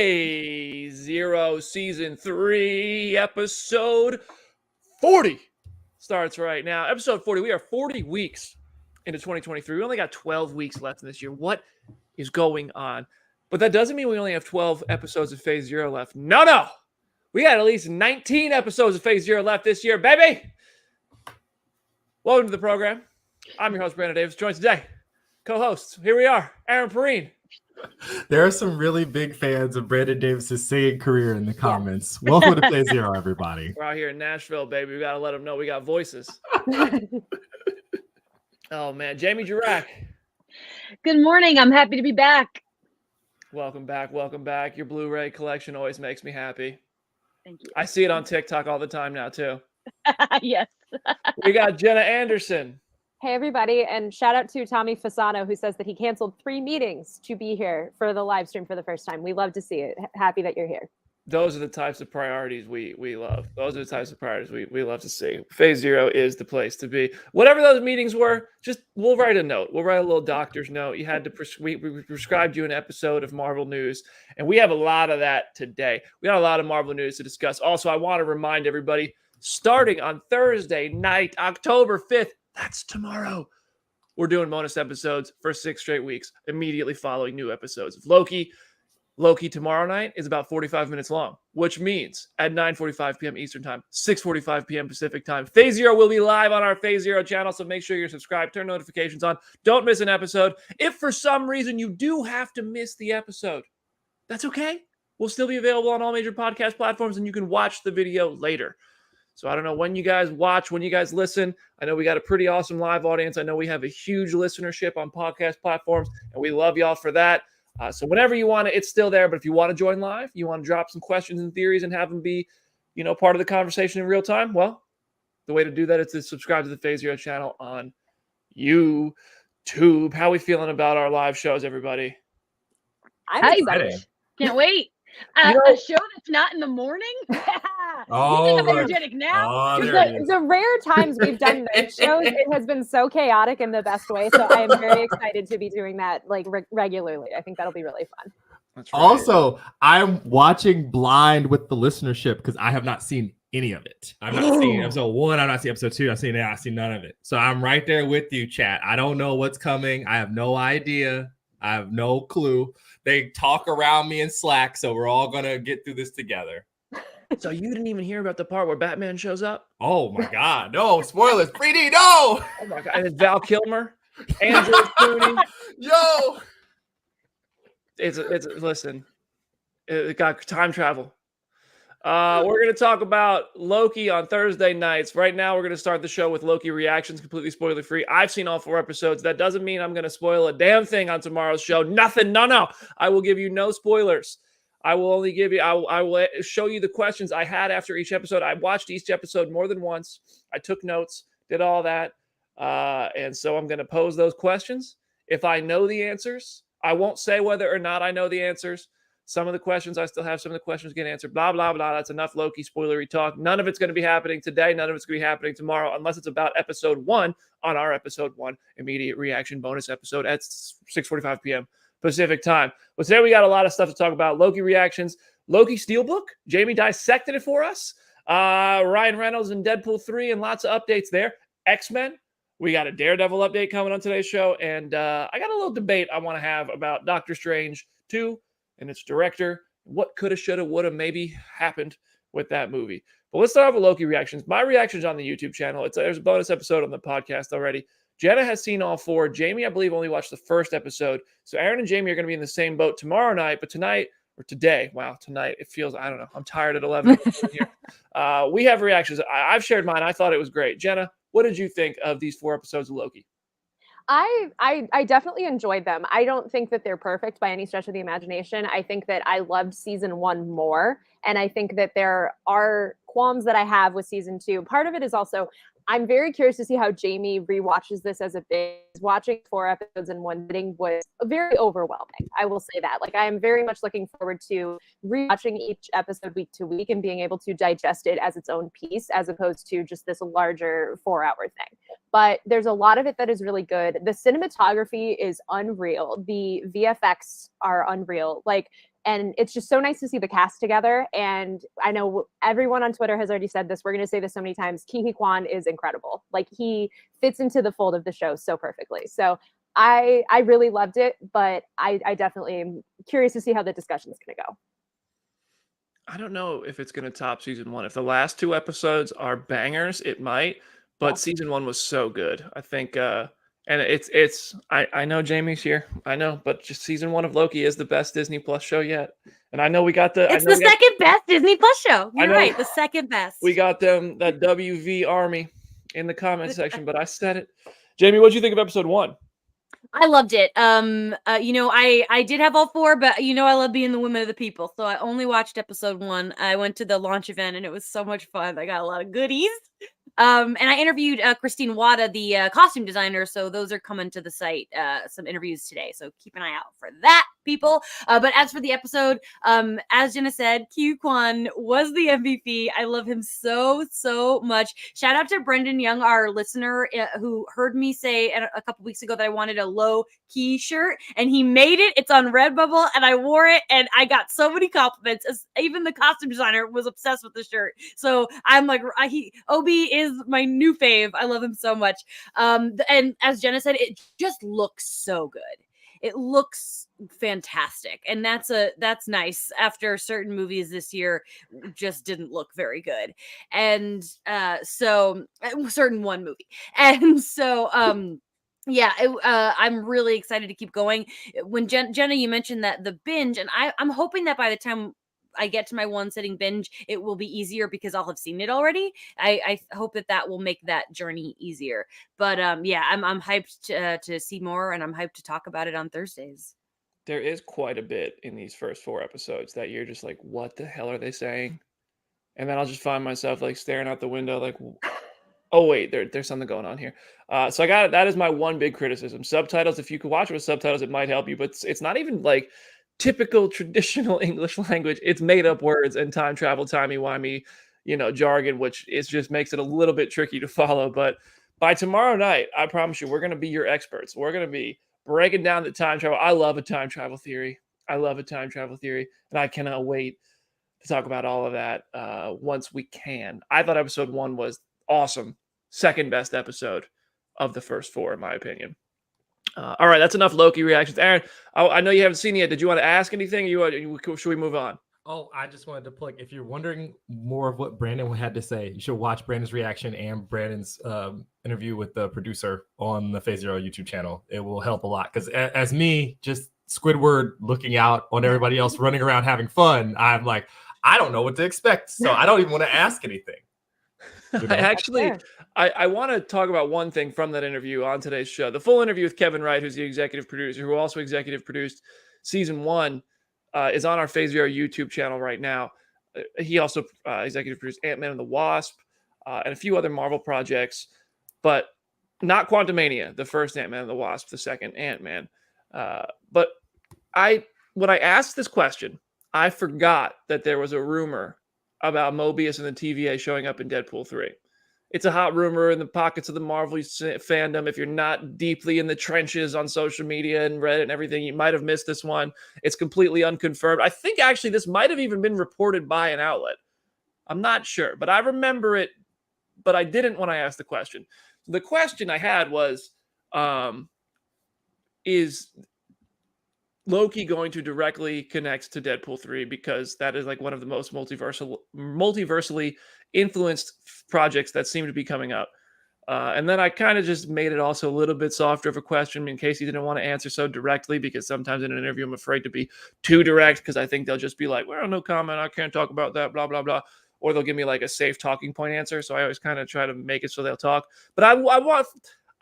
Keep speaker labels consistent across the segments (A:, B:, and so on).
A: Phase Zero Season 3, Episode 40 starts right now. Episode 40. We are 40 weeks into 2023. We only got 12 weeks left in this year. What is going on? But that doesn't mean we only have 12 episodes of Phase Zero left. No. We got at least 19 episodes of Phase Zero left this year, baby. Welcome to the program. I'm your host, Brandon Davis, joined today. Co-hosts, here we are, Aaron Perrine.
B: There are some really big fans of Brandon Davis's singing career in the comments. Welcome to Phase Zero, everybody.
A: We're out here in Nashville, baby. We got to let them know we got voices. Oh, man. Jamie Jirac.
C: Good morning. I'm happy to be back.
A: Welcome back. Welcome back. Your Blu-ray collection always makes me happy.
C: Thank you.
A: I see it on TikTok all the time now, too.
C: Yes.
A: We got Jenna Anderson.
D: Hey, everybody, and shout out to Tommy Fasano, who says that he canceled 3 meetings to be here for the live stream for the first time. We love to see it. Happy that you're here.
A: Those are the types of priorities we love. Those are the types of priorities we love to see. Phase Zero is the place to be. Whatever those meetings were, we'll write a note. We'll write a little doctor's note. You had to we prescribed you an episode of Marvel news, and we have a lot of that today. We got a lot of Marvel news to discuss. Also, I want to remind everybody, starting on Thursday night, October 5th, that's tomorrow, we're doing bonus episodes for 6 straight weeks, immediately following new episodes of Loki. Loki tomorrow night is about 45 minutes long, which means at 9:45 p.m. Eastern Time, 6:45 p.m. Pacific Time, Phase Zero will be live on our Phase Zero channel, so make sure you're subscribed, turn notifications on, don't miss an episode. If for some reason you do have to miss the episode, that's okay. We'll still be available on all major podcast platforms, and you can watch the video later. So I don't know when you guys watch, when you guys listen. I know we got a pretty awesome live audience. I know we have a huge listenership on podcast platforms, and we love y'all for that. So whenever you want it, it's still there. But if you want to join live, you want to drop some questions and theories and have them be, part of the conversation in real time, well, the way to do that is to subscribe to the Phase Zero channel on YouTube. How are we feeling about our live shows, everybody?
D: I'm excited.
C: Can't wait. A show that's not in the morning?
B: Oh,
C: you think I'm energetic now?
D: The rare times we've done those shows, it has been so chaotic in the best way. So I am very excited to be doing that regularly. I think that'll be really fun.
A: That's right.
B: Also, I'm watching blind with the listenership because I have not seen any of it. I've not seen episode 1. I've not seen episode 2. I've seen none of it. So I'm right there with you, chat. I don't know what's coming. I have no idea. I have no clue. They talk around me in Slack, so we're all going to get through this together.
A: So you didn't even hear about the part where Batman shows up?
B: Oh, my God. No, spoilers. 3D, no!
A: Oh, my God. And it's Val Kilmer, Andrew Clooney.
B: Yo!
A: Listen, it got time travel. We're going to talk about Loki on Thursday nights. Right now, we're going to start the show with Loki reactions, completely spoiler-free. I've seen all 4 episodes. That doesn't mean I'm going to spoil a damn thing on tomorrow's show. Nothing. No. I will give you no spoilers. I will only give you, I will show you the questions I had after each episode. I watched each episode more than once. I took notes, did all that. And so I'm going to pose those questions. If I know the answers, I won't say whether or not I know the answers. Some of the questions I still have, some of the questions get answered, blah, blah, blah. That's enough Loki spoilery talk. None of it's going to be happening today. None of it's going to be happening tomorrow, unless it's about episode 1 on our episode 1 immediate reaction bonus episode at 6:45 p.m. Pacific time. But today we got a lot of stuff to talk about. Loki reactions, Loki steelbook. Jamie dissected it for us. Ryan Reynolds and Deadpool 3 and lots of updates there. X-Men. We got a Daredevil update coming on today's show. And I got a little debate I want to have about Doctor Strange 2 and its director. What coulda, shoulda, woulda, maybe happened with that movie. But let's start off with Loki reactions. My reactions on the YouTube channel. There's a bonus episode on the podcast already. Jenna has seen all 4. Jamie, I believe, only watched the first episode. So Aaron and Jamie are going to be in the same boat tomorrow night. But tonight, or today, wow, tonight, it feels, I don't know. I'm tired at 11 here. We have reactions. I've shared mine. I thought it was great. Jenna, what did you think of these 4 episodes of Loki?
D: I definitely enjoyed them. I don't think that they're perfect by any stretch of the imagination. I think that I loved season 1 more. And I think that there are qualms that I have with season 2. Part of it is also, I'm very curious to see how Jamie rewatches this as a binge. Watching 4 episodes in one sitting was very overwhelming. I will say that. I am very much looking forward to rewatching each episode week to week and being able to digest it as its own piece, as opposed to just this larger 4-hour thing. But there's a lot of it that is really good. The cinematography is unreal. The VFX are unreal. And it's just so nice to see the cast together. And I know everyone on Twitter has already said this. We're going to say this so many times. Ke Huy Quan is incredible. Like, he fits into the fold of the show so perfectly. So I really loved it, but I definitely am curious to see how the discussion is going to go.
A: I don't know if it's going to top season 1. If the last 2 episodes are bangers, it might. But season 1 was so good. I think, and I know Jamie's here. I know, but just season 1 of Loki is the best Disney Plus show yet. And I know we got
E: It's the second best Disney Plus show. You're right, the second best.
A: We got them, that WV army in the comment section, but I said it. Jamie, what did you think of episode 1?
E: I loved it. I did have all 4, but I love being the women of the people. So I only watched episode 1. I went to the launch event and it was so much fun. I got a lot of goodies. And I interviewed Christine Wada, the costume designer. So those are coming to the site, some interviews today. So keep an eye out for that, people. But as for the episode, as Jenna said, Ke Huy Quan was the MVP. I love him so, so much. Shout out to Brendan Young, our listener, who heard me say a couple weeks ago that I wanted a low key shirt, and he made it. It's on Redbubble, and I wore it, and I got so many compliments. Even the costume designer was obsessed with the shirt. So I'm like, Obi is my new fave. I love him so much. And as Jenna said, it just looks so good. It looks fantastic. And that's nice after certain movies this year just didn't look very good. And so certain one movie. And so I'm really excited to keep going. When Jenna, you mentioned that the binge, and I'm hoping that by the time I get to my one sitting binge, it will be easier because I'll have seen it already. I hope that will make that journey easier. But I'm hyped to see more, and I'm hyped to talk about it on Thursdays.
A: There is quite a bit in these first 4 episodes that you're just like, what the hell are they saying? And then I'll just find myself like staring out the window like, oh wait, there's something going on here. So I got it. That is my one big criticism. Subtitles, if you could watch it with subtitles, it might help you, but it's not even like typical traditional English language. It's made up words and time travel, timey-wimey, jargon, which just makes it a little bit tricky to follow. But by tomorrow night, I promise you, we're going to be your experts. We're going to be breaking down the time travel. I love a time travel theory. And I cannot wait to talk about all of that once we can. I thought episode 1 was awesome. Second best episode of the first 4, in my opinion. All right, that's enough Loki reactions. Aaron, I know you haven't seen it yet. Did you want to ask anything? Should we move on?
B: Oh, I just wanted to plug. If you're wondering more of what Brandon had to say, you should watch Brandon's reaction and Brandon's interview with the producer on the Phase Zero YouTube channel. It will help a lot because as me, just Squidward looking out on everybody else running around having fun, I'm like, I don't know what to expect, so I don't even want to ask anything.
A: I want to talk about one thing from that interview on today's show. The full interview with Kevin Wright, who's the executive producer, who also executive produced season 1, is on our Phase Zero YouTube channel right now. He also executive produced Ant-Man and the Wasp and a few other Marvel projects, but not Quantumania, the first Ant-Man and the Wasp, the second Ant-Man. But when I asked this question, I forgot that there was a rumor about Mobius and the TVA showing up in Deadpool 3. It's a hot rumor in the pockets of the Marvel fandom. If you're not deeply in the trenches on social media and Reddit and everything, you might have missed this one. It's completely unconfirmed. I think actually this might have even been reported by an outlet. I'm not sure, but I remember it, but I didn't when I asked the question. The question I had was, is Loki going to directly connect to Deadpool 3 because that is like one of the most multiversally influenced projects that seem to be coming up. And then I kind of just made it also a little bit softer of a question in case he didn't want to answer so directly, because sometimes in an interview I'm afraid to be too direct because I think they'll just be like, well, no comment, I can't talk about that, blah, blah, blah. Or they'll give me like a safe talking point answer. So I always kind of try to make it so they'll talk. But we're going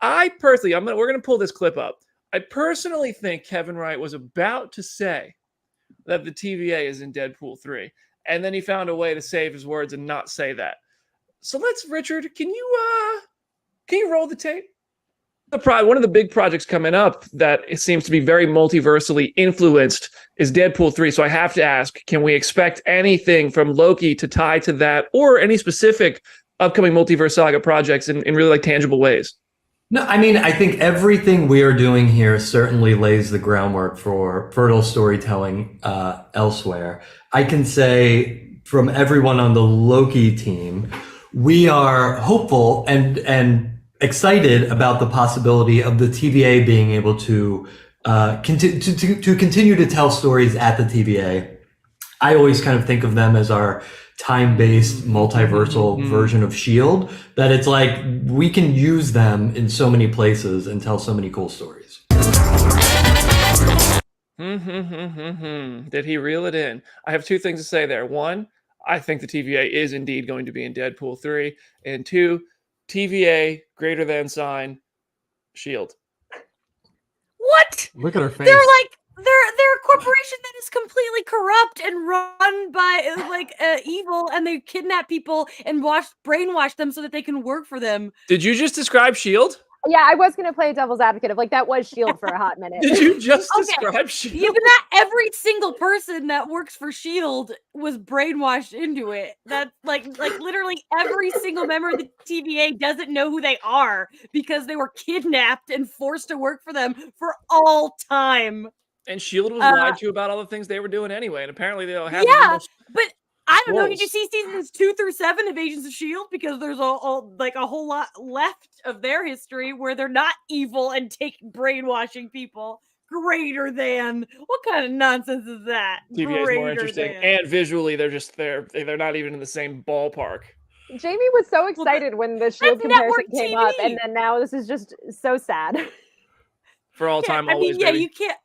A: to pull this clip up. I personally think Kevin Wright was about to say that the TVA is in Deadpool 3. And then he found a way to save his words and not say that. So Richard, can you roll the tape? One of the big projects coming up that it seems to be very multiversally influenced is Deadpool 3. So I have to ask, can we expect anything from Loki to tie to that or any specific upcoming multiverse saga projects in really like tangible ways?
F: No, I mean, I think everything we are doing here certainly lays the groundwork for fertile storytelling elsewhere. I can say from everyone on the Loki team, we are hopeful and excited about the possibility of the TVA being able to continue to tell stories at the TVA. I always kind of think of them as our time-based multiversal version of S.H.I.E.L.D. that it's like we can use them in so many places and tell so many cool stories.
A: Did he reel it in? I have two things to say there. One, I think the TVA is indeed going to be in Deadpool 3. And two, TVA greater than sign S.H.I.E.L.D.
E: What?
B: Look at her face.
E: They're like they're a corporation that is completely corrupt and run by evil, and they kidnap people and brainwash them so that they can work for them.
A: Did you just describe S.H.I.E.L.D.?
D: Yeah, I was going to play devil's advocate of like that was S.H.I.E.L.D. for a hot minute.
A: Did you just describe S.H.I.E.L.D.?
E: Even that every single person that works for S.H.I.E.L.D. was brainwashed into it. That's like literally every single member of the TVA doesn't know who they are because they were kidnapped and forced to work for them for all time.
A: And S.H.I.E.L.D. was lied to about all the things they were doing anyway. And apparently they'll have
E: but I don't know. Did you see seasons 2 through 7 of Agents of S.H.I.E.L.D.? Because there's a whole lot left of their history where they're not evil and brainwashing people. Greater than. What kind of nonsense is that?
A: TVA is more interesting. And visually, they're not even in the same ballpark.
D: Jamie was so excited when the S.H.I.E.L.D. comparison came up, and then now this is just so sad.
A: For all time, always.
E: You can't.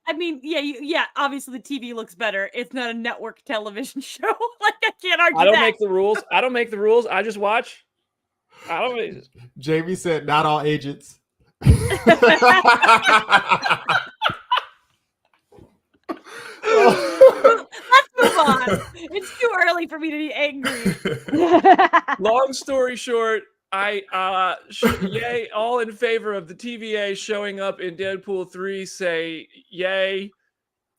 E: Obviously, the TV looks better. It's not a network television show. Like I can't argue.
A: I don't make the rules. I don't make the rules. I just watch. I don't.
B: Jamie said, "Not all agents."
E: Let's move on. It's too early for me to be angry.
A: Long story short, yay, all in favor of the TVA showing up in Deadpool 3, say yay.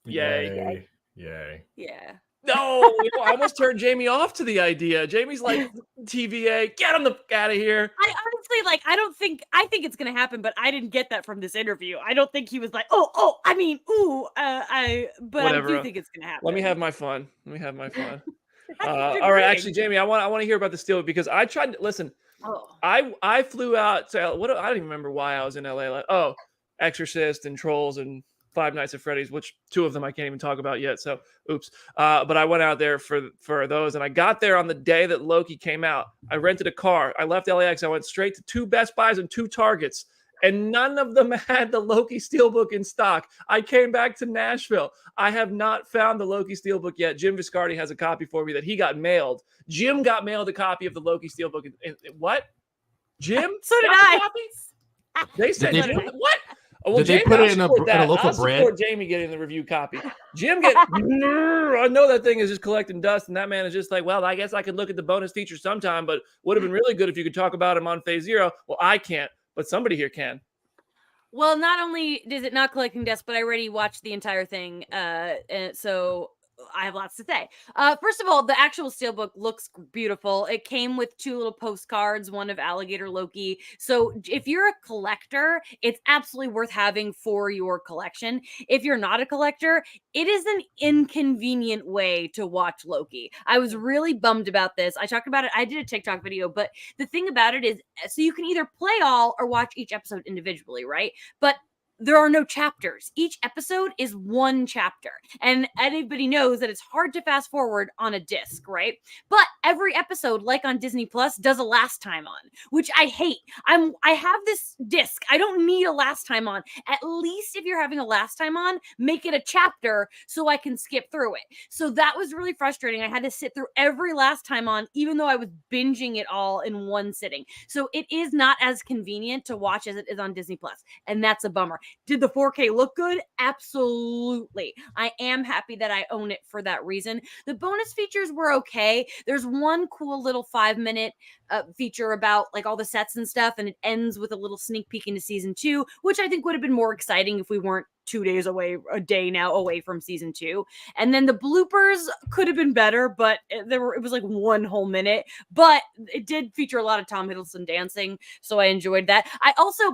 A: Yay.
B: Yay.
E: Yeah.
A: No, I almost turned Jamie off to the idea. Jamie's like, TVA, get him the fuck out of here.
E: I honestly, I think it's going to happen, but I didn't get that from this interview. I don't think he was like, but whatever. I do think it's going to happen.
A: Let me have my fun. All right, actually, Jamie, I want to hear about the Steelbook because I tried to listen. I flew out to I don't even remember why I was in LA. Exorcist and Trolls and Five Nights at Freddy's, which two of them I can't even talk about yet. So, oops. But I went out there for those, and I got there on the day that Loki came out. I rented a car. I left LAX. I went straight to 2 Best Buys and 2 Targets, and none of them had the Loki Steelbook in stock. I came back to Nashville. I have not found the Loki Steelbook yet. Jim Viscardi has a copy for me that he got mailed. Jim got mailed a copy of the Loki Steelbook. What? Jim?
E: So did I.
A: They said, what? Oh, well,
B: did they put it in a local bread?
A: Support Jamie getting the review copy. Jim I know that thing is just collecting dust, and that man is just like, well, I guess I could look at the bonus features sometime, but would have been really good if you could talk about him on Phase Zero. Well, I can't, but somebody here can.
E: Well, not only is it not collecting dust, but I already watched the entire thing, so I have lots to say. First of all, the actual Steelbook looks beautiful. It came with 2 little postcards, one of Alligator Loki. So if you're a collector, it's absolutely worth having for your collection. If you're not a collector, it is an inconvenient way to watch Loki. I was really bummed about this. I talked about it. I did a TikTok video, but the thing about it is, so you can either play all or watch each episode individually, right? But there are no chapters. Each episode is 1 chapter. And anybody knows that it's hard to fast forward on a disc, right? But every episode, like on Disney Plus, does a last time on, which I hate. I have this disc. I don't need a last time on. At least if you're having a last time on, make it a chapter so I can skip through it. So that was really frustrating. I had to sit through every last time on, even though I was binging it all in one sitting. So it is not as convenient to watch as it is on Disney Plus. And that's a bummer. Did the 4K look good? Absolutely. I am happy that I own it for that reason. The bonus features were okay. There's one cool little 5-minute feature about like all the sets and stuff, and it ends with a little sneak peek into season 2, which I think would have been more exciting if we weren't 2 days away, a day now away from season 2. And then the bloopers could have been better, but it was like 1 whole minute, but it did feature a lot of Tom Hiddleston dancing, so I enjoyed that. I also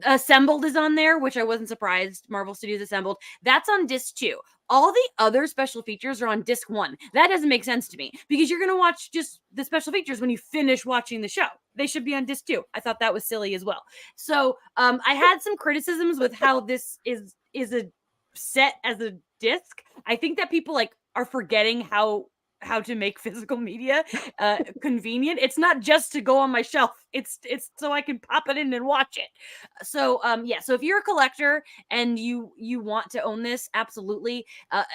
E: Assembled is on there, which I wasn't surprised. Marvel Studios Assembled. That's on disc 2. All the other special features are on disc 1. That doesn't make sense to me because you're going to watch just the special features when you finish watching the show. They should be on disc 2. I thought that was silly as well. So I had some criticisms with how this is a set as a disc. I think that people are forgetting how to make physical media convenient. It's not just to go on my shelf. It's so I can pop it in and watch it. So so if you're a collector and you want to own this, absolutely.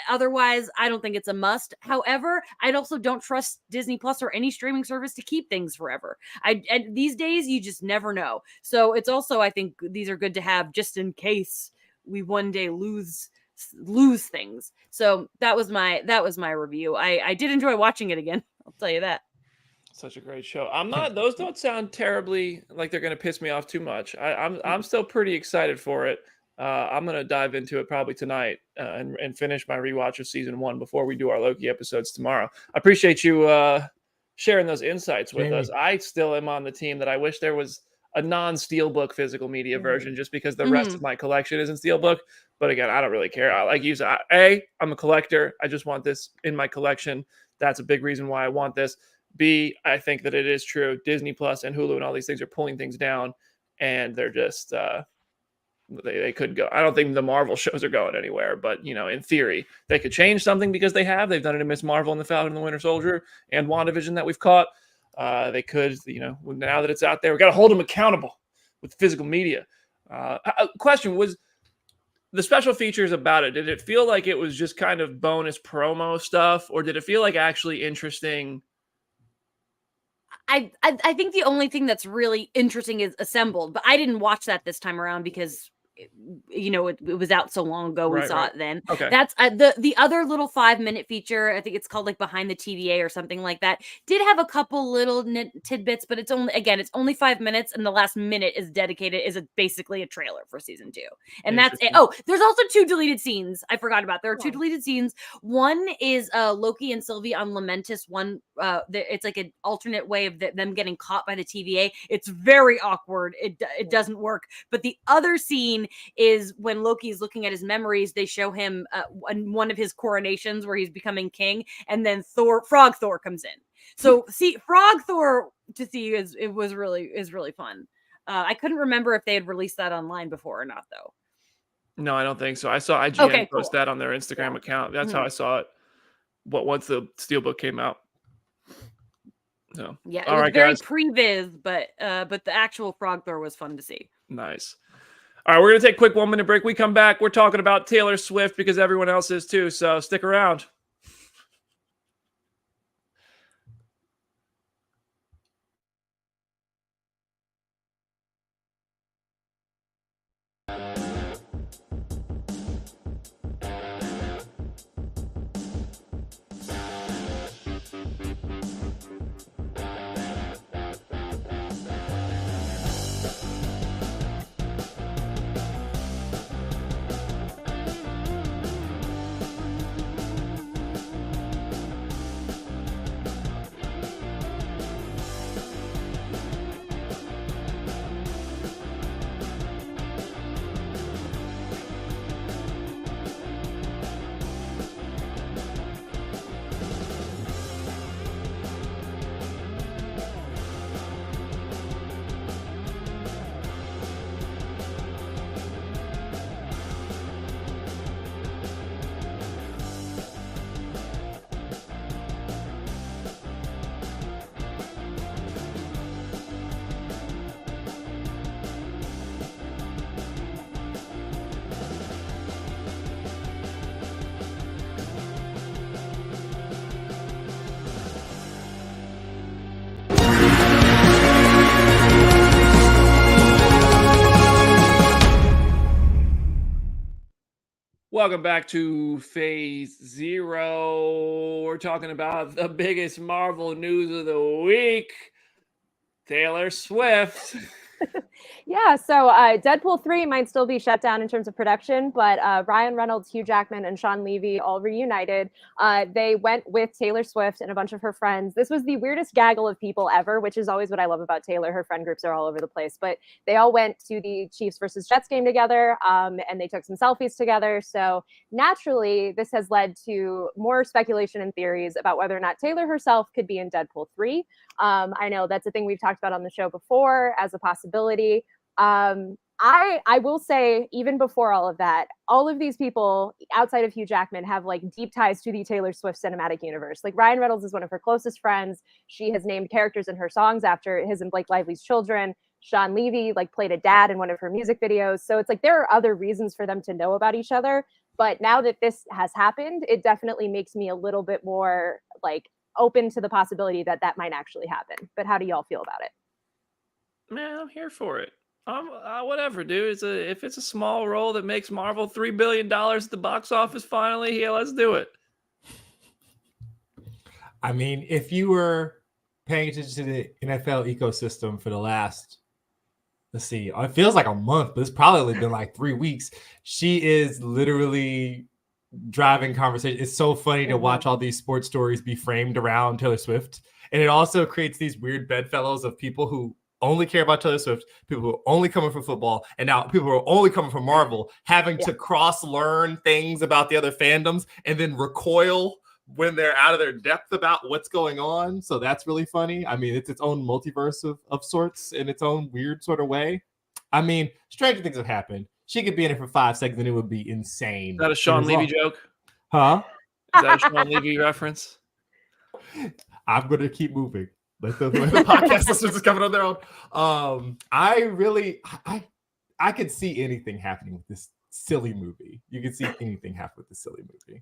E: Otherwise, I don't think it's a must. However, I also don't trust Disney Plus or any streaming service to keep things forever. And these days you just never know. So it's also, I think these are good to have just in case we one day lose things. So that was my review. I did enjoy watching it again. I'll tell you that.
A: Such a great show. Those don't sound terribly like they're going to piss me off too much. I'm still pretty excited for it. I'm going to dive into it probably tonight and finish my rewatch of season 1 before we do our Loki episodes tomorrow. I appreciate you sharing those insights with us. I still am on the team that I wish there was a non-steelbook physical media version, just because the rest of my collection isn't steelbook. But again, I don't really care. I'm a collector. I just want this in my collection. That's a big reason why I want this. B, I think that it is true. Disney Plus and Hulu and all these things are pulling things down, and they're just they could go. I don't think the Marvel shows are going anywhere, but in theory, they could change something because they've done it in Miss Marvel and the Falcon and the Winter Soldier and WandaVision that we've caught. They could, now that it's out there, we got to hold them accountable with physical media. Question was, the special features about it, did it feel like it was just kind of bonus promo stuff, or did it feel like actually interesting?
E: I think the only thing that's really interesting is Assembled, but I didn't watch that this time around because it was out so long ago. We saw it then.
A: Okay.
E: That's the other little 5-minute feature. I think it's called Behind the TVA or something like that. Did have a couple little tidbits, but it's only 5 minutes, and the last minute is basically a trailer for season 2, and that's it. Oh, there's also 2 deleted scenes. I forgot about. There are 2 deleted scenes. One is Loki and Sylvie on Lamentis. One, it's like an alternate way of them getting caught by the TVA. It's very awkward. It doesn't work. But the other scene is when Loki is looking at his memories. They show him one of his coronations where he's becoming king, and then Frog Thor comes in. So see, Frog Thor to see is really fun. I couldn't remember if they had released that online before or not, though.
A: No, I don't think so. I saw IGN post that on their Instagram account. That's how I saw it. Once the Steelbook came out. So
E: yeah, it was very pre-viz, but the actual Frog Thor was fun to see.
A: Nice. All right, we're going to take a quick 1-minute break. We come back. We're talking about Taylor Swift because everyone else is too. So stick around. Welcome back to Phase Zero. We're talking about the biggest Marvel news of the week. Taylor Swift.
D: Yeah, so Deadpool 3 might still be shut down in terms of production, but Ryan Reynolds, Hugh Jackman, and Sean Levy all reunited. They went with Taylor Swift and a bunch of her friends. This was the weirdest gaggle of people ever, which is always what I love about Taylor. Her friend groups are all over the place, but they all went to the Chiefs versus Jets game together, and they took some selfies together. So naturally, this has led to more speculation and theories about whether or not Taylor herself could be in Deadpool 3. I know that's a thing we've talked about on the show before as a possibility. I will say, even before all of that, all of these people outside of Hugh Jackman have like deep ties to the Taylor Swift cinematic universe. Like Ryan Reynolds is one of her closest friends. She has named characters in her songs after his and Blake Lively's children. Sean Levy like played a dad in one of her music videos. So it's like there are other reasons for them to know about each other. But now that this has happened, it definitely makes me a little bit more like open to the possibility that that might actually happen. But how do y'all feel about it?
A: Man, I'm here for it. Whatever, dude. If it's a small role that makes Marvel $3 billion at the box office finally, yeah, let's do it.
B: I mean, if you were paying attention to the NFL ecosystem for the last, let's see, it feels like a month, but it's probably been like 3 weeks. She is literally driving conversation. It's so funny to watch all these sports stories be framed around Taylor Swift. And it also creates these weird bedfellows of people who only care about Taylor Swift, people who are only coming from football, and now people who are only coming from Marvel, having to cross-learn things about the other fandoms and then recoil when they're out of their depth about what's going on. So that's really funny. I mean, it's its own multiverse of sorts in its own weird sort of way. I mean, stranger things have happened. She could be in it for 5 seconds and it would be insane.
A: Is that a Sean Levy joke?
B: Huh?
A: Is that a Sean Levy reference?
B: I'm going to keep moving. Let the podcast listeners is coming on their own. I could see anything happening with this silly movie. You could see anything happen with this silly movie.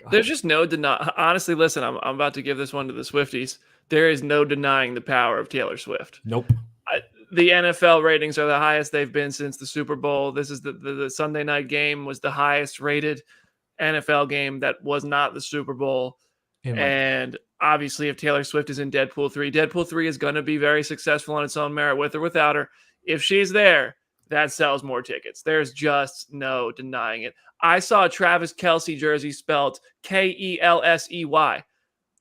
B: God.
A: There's just no denying. Honestly, listen, I'm about to give this one to the Swifties. There is no denying the power of Taylor Swift.
B: Nope.
A: The NFL ratings are the highest they've been since the Super Bowl. This is the Sunday night game was the highest rated NFL game that was not the Super Bowl. And obviously, if Taylor Swift is in Deadpool 3 is going to be very successful on its own merit with or without her. If she's there, that sells more tickets. There's just no denying it. I saw a Travis Kelce jersey spelled Kelsey.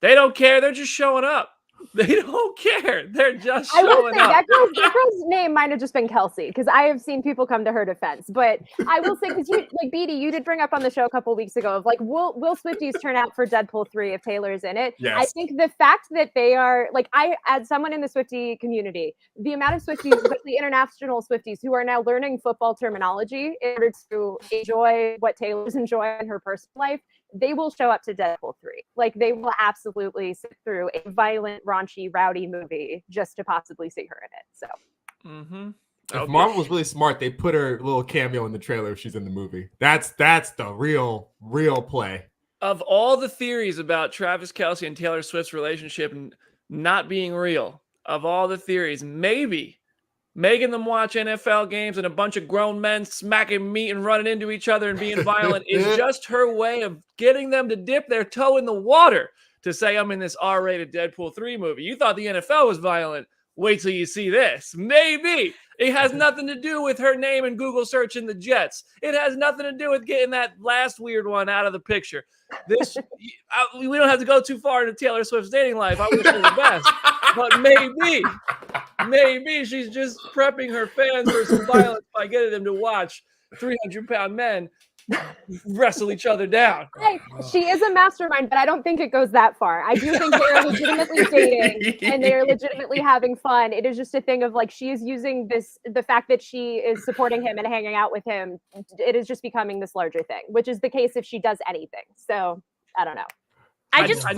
A: They don't care. They're just showing up. They don't care. They're just showing
D: I will say
A: up.
D: that girl's name might have just been Kelsey, because I have seen people come to her defense. But I will say, because you, like Beatty, you did bring up on the show a couple weeks ago of like, will Swifties turn out for Deadpool 3 if Taylor's in it?
B: Yes.
D: I think the fact that they are like, as someone in the Swiftie community, the amount of Swifties, especially international Swifties, who are now learning football terminology in order to enjoy what Taylor's enjoying in her personal life, they will show up to Deadpool 3. Like, they will absolutely sit through a violent, raunchy, rowdy movie just to possibly see her in it. So,
B: if Marvel was really smart, they put her little cameo in the trailer if she's in the movie. That's the real play.
A: Of all the theories about Travis Kelce and Taylor Swift's relationship not being real, of all the theories, maybe making them watch NFL games and a bunch of grown men smacking meat and running into each other and being violent is just her way of getting them to dip their toe in the water to say, I'm in this R-rated Deadpool 3 movie. You thought the NFL was violent. Wait till you see this. Maybe. It has nothing to do with her name and Google searching the Jets. It has nothing to do with getting that last weird one out of the picture. We don't have to go too far into Taylor Swift's dating life. I wish her the best. But maybe she's just prepping her fans for some violence by getting them to watch 300-pound men wrestle each other down.
D: She is a mastermind, but I don't think it goes that far. I do think they are legitimately dating and they are legitimately having fun. It is just a thing of like, she is using the fact that she is supporting him and hanging out with him. It is just becoming this larger thing, which is the case if she does anything. So I don't know.
E: I just like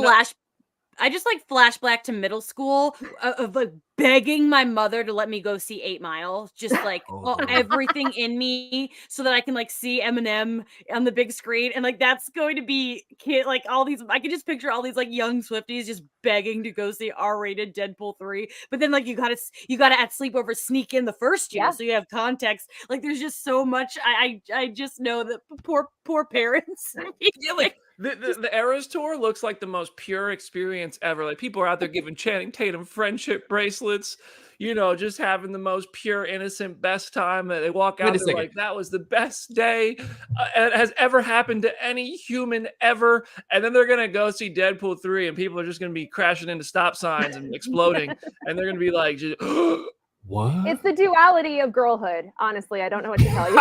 E: flashback to middle school of like begging my mother to let me go see 8 Mile, just like everything in me so that I can like see Eminem on the big screen. And like, that's going to be like all these, I can just picture all these like young Swifties just begging to go see R-rated Deadpool 3. But then like, you gotta at sleepover sneak in the first year. So you have context. Like there's just so much. I just know that poor parents.
A: The Eras tour looks like the most pure experience ever. Like people are out there giving Channing Tatum friendship bracelets, just having the most pure, innocent, best time. And they walk
B: Wait
A: out
B: a
A: there
B: second.
A: like that was the best day has ever happened to any human ever. And then they're gonna go see Deadpool 3, and people are just gonna be crashing into stop signs and exploding, and they're gonna be like,
B: What?
D: It's the duality of girlhood. Honestly, I don't know what to tell you.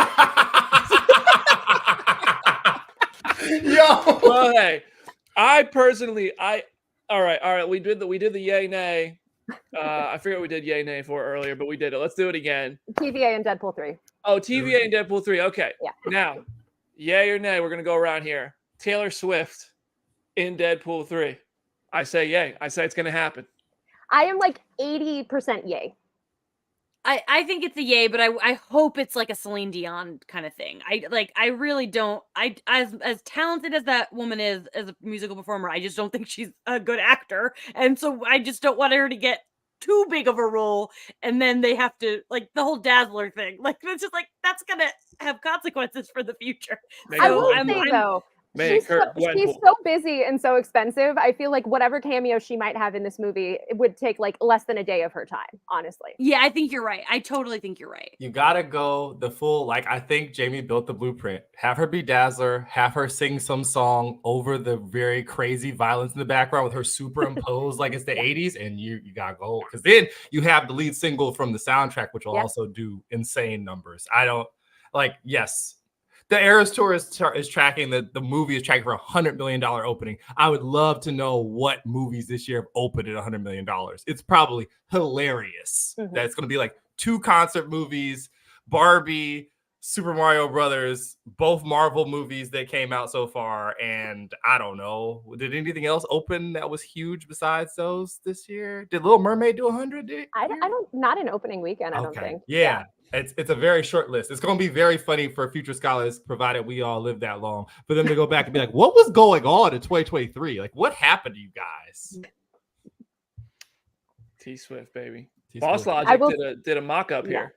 B: Yo.
A: Well, hey, all right. We did the yay nay. I forget what we did yay nay for earlier, but we did it. Let's do it again.
D: TVA and Deadpool 3.
A: Oh, TVA and Deadpool 3. Okay.
D: Yeah.
A: Now, yay or nay, we're gonna go around here. Taylor Swift in Deadpool 3. I say yay. I say it's gonna happen.
D: I am like 80% yay.
E: I think it's a yay, but I hope it's like a Celine Dion kind of thing. I really don't. As talented as that woman is as a musical performer, I just don't think she's a good actor, and so I just don't want her to get too big of a role, and then they have to like the whole Dazzler thing. Like it's just like that's gonna have consequences for the future.
D: I will say though, she's so busy and so expensive. I feel like whatever cameo she might have in this movie, it would take like less than a day of her time, honestly.
E: Yeah, I think you're right. I totally think you're right.
B: You gotta go the full, like I think Jamie built the blueprint. Have her be Dazzler, have her sing some song over the very crazy violence in the background with her superimposed like it's the 80s, and you gotta go. Because then you have the lead single from the soundtrack, which will also do insane numbers. Yes. The Eras Tour is tracking the movie is tracking for $100 million opening. I would love to know what movies this year have opened at $100 million. It's probably hilarious.
D: Mm-hmm.
B: That's going to be like 2 concert movies, Barbie, Super Mario Brothers, both Marvel movies that came out so far. And I don't know, did anything else open that was huge besides those this year? Did Little Mermaid do 100?
D: I don't, not an opening weekend, I don't think.
B: Yeah. It's a very short list. It's going to be very funny for future scholars, provided we all live that long, for them to go back and be like, what was going on in 2023? Like, what happened to you guys?
A: T-Swift, baby. Boss Logic did a mock-up here.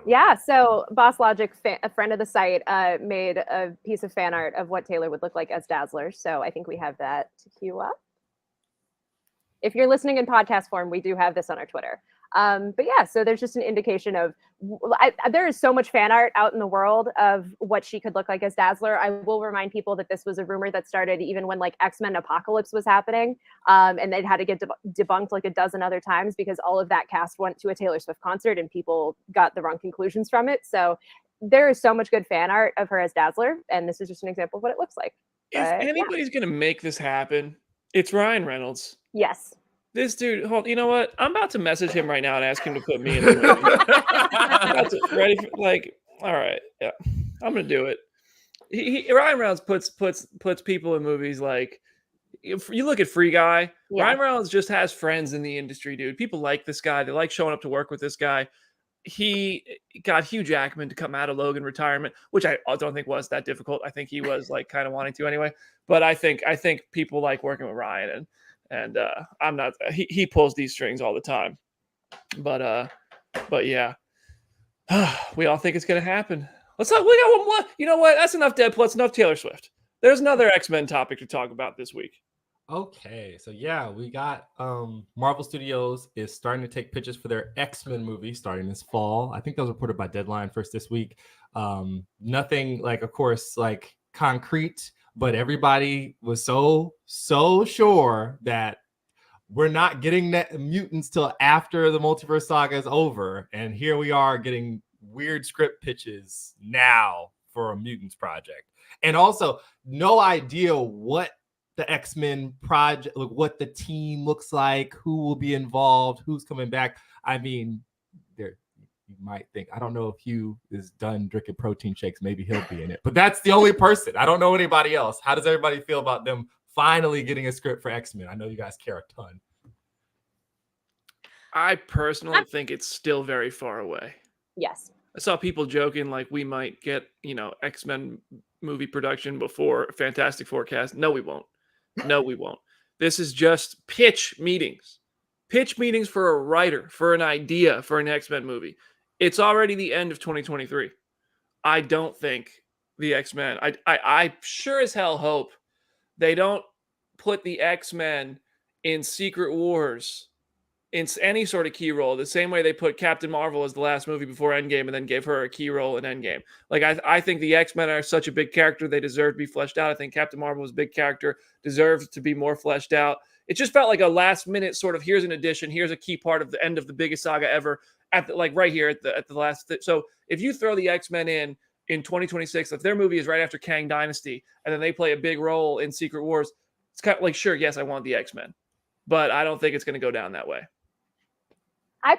D: Yeah, so Boss Logic, a friend of the site, made a piece of fan art of what Taylor would look like as Dazzler. So I think we have that to queue up. If you're listening in podcast form, we do have this on our Twitter. But yeah, so there's just an indication of there is so much fan art out in the world of what she could look like as Dazzler. I will remind people that this was a rumor that started even when like X-Men Apocalypse was happening, and they'd had to get debunked like a dozen other times because all of that cast went to a Taylor Swift concert and people got the wrong conclusions from it. So there is so much good fan art of her as Dazzler, and this is just an example of what it looks like.
A: If anybody's gonna make this happen, it's Ryan Reynolds.
D: Yes.
A: This dude, you know what? I'm about to message him right now and ask him to put me in the movie. All right, yeah, I'm gonna do it. Ryan Reynolds puts people in movies like, if you look at Free Guy, Ryan Reynolds just has friends in the industry, dude. People like this guy. They like showing up to work with this guy. He got Hugh Jackman to come out of Logan retirement, which I don't think was that difficult. I think he was like kind of wanting to anyway. But I think people like working with Ryan, and I'm not. He pulls these strings all the time. But yeah, we all think it's gonna happen. We got one more. You know what? That's enough Deadpool. That's enough Taylor Swift. There's another X-Men topic to talk about this week.
B: Okay, so yeah, we got Marvel Studios is starting to take pitches for their X-Men movie starting this fall. I think that was reported by Deadline first this week. Nothing like, of course, like concrete, but everybody was so sure that we're not getting mutants till after the multiverse saga is over, and here we are getting weird script pitches now for a mutants project, and also no idea what the X-Men project, like what the team looks like, who will be involved, who's coming back. I mean, you might think, I don't know if Hugh is done drinking protein shakes, maybe he'll be in it, but that's the only person. I don't know anybody else. How does everybody feel about them finally getting a script for X-Men? I know you guys care a ton.
A: I personally think it's still very far away.
D: Yes.
A: I saw people joking like we might get, X-Men movie production before Fantastic Forecast. No, we won't. No, we won't. This is just pitch meetings for a writer, for an idea, for an X-Men movie. It's already the end of 2023. I don't think the X-Men, I sure as hell hope they don't put the X-Men in Secret Wars in any sort of key role, the same way they put Captain Marvel as the last movie before Endgame and then gave her a key role in Endgame. Like, I think the X-Men are such a big character. They deserve to be fleshed out. I think Captain Marvel was a big character, deserves to be more fleshed out. It just felt like a last minute sort of, here's an addition, here's a key part of the end of the biggest saga ever at the, like right here at the last. So if you throw the X-Men in 2026, if their movie is right after Kang Dynasty and then they play a big role in Secret Wars, it's kind of like, sure, yes, I want the X-Men, but I don't think it's going to go down that way.
D: I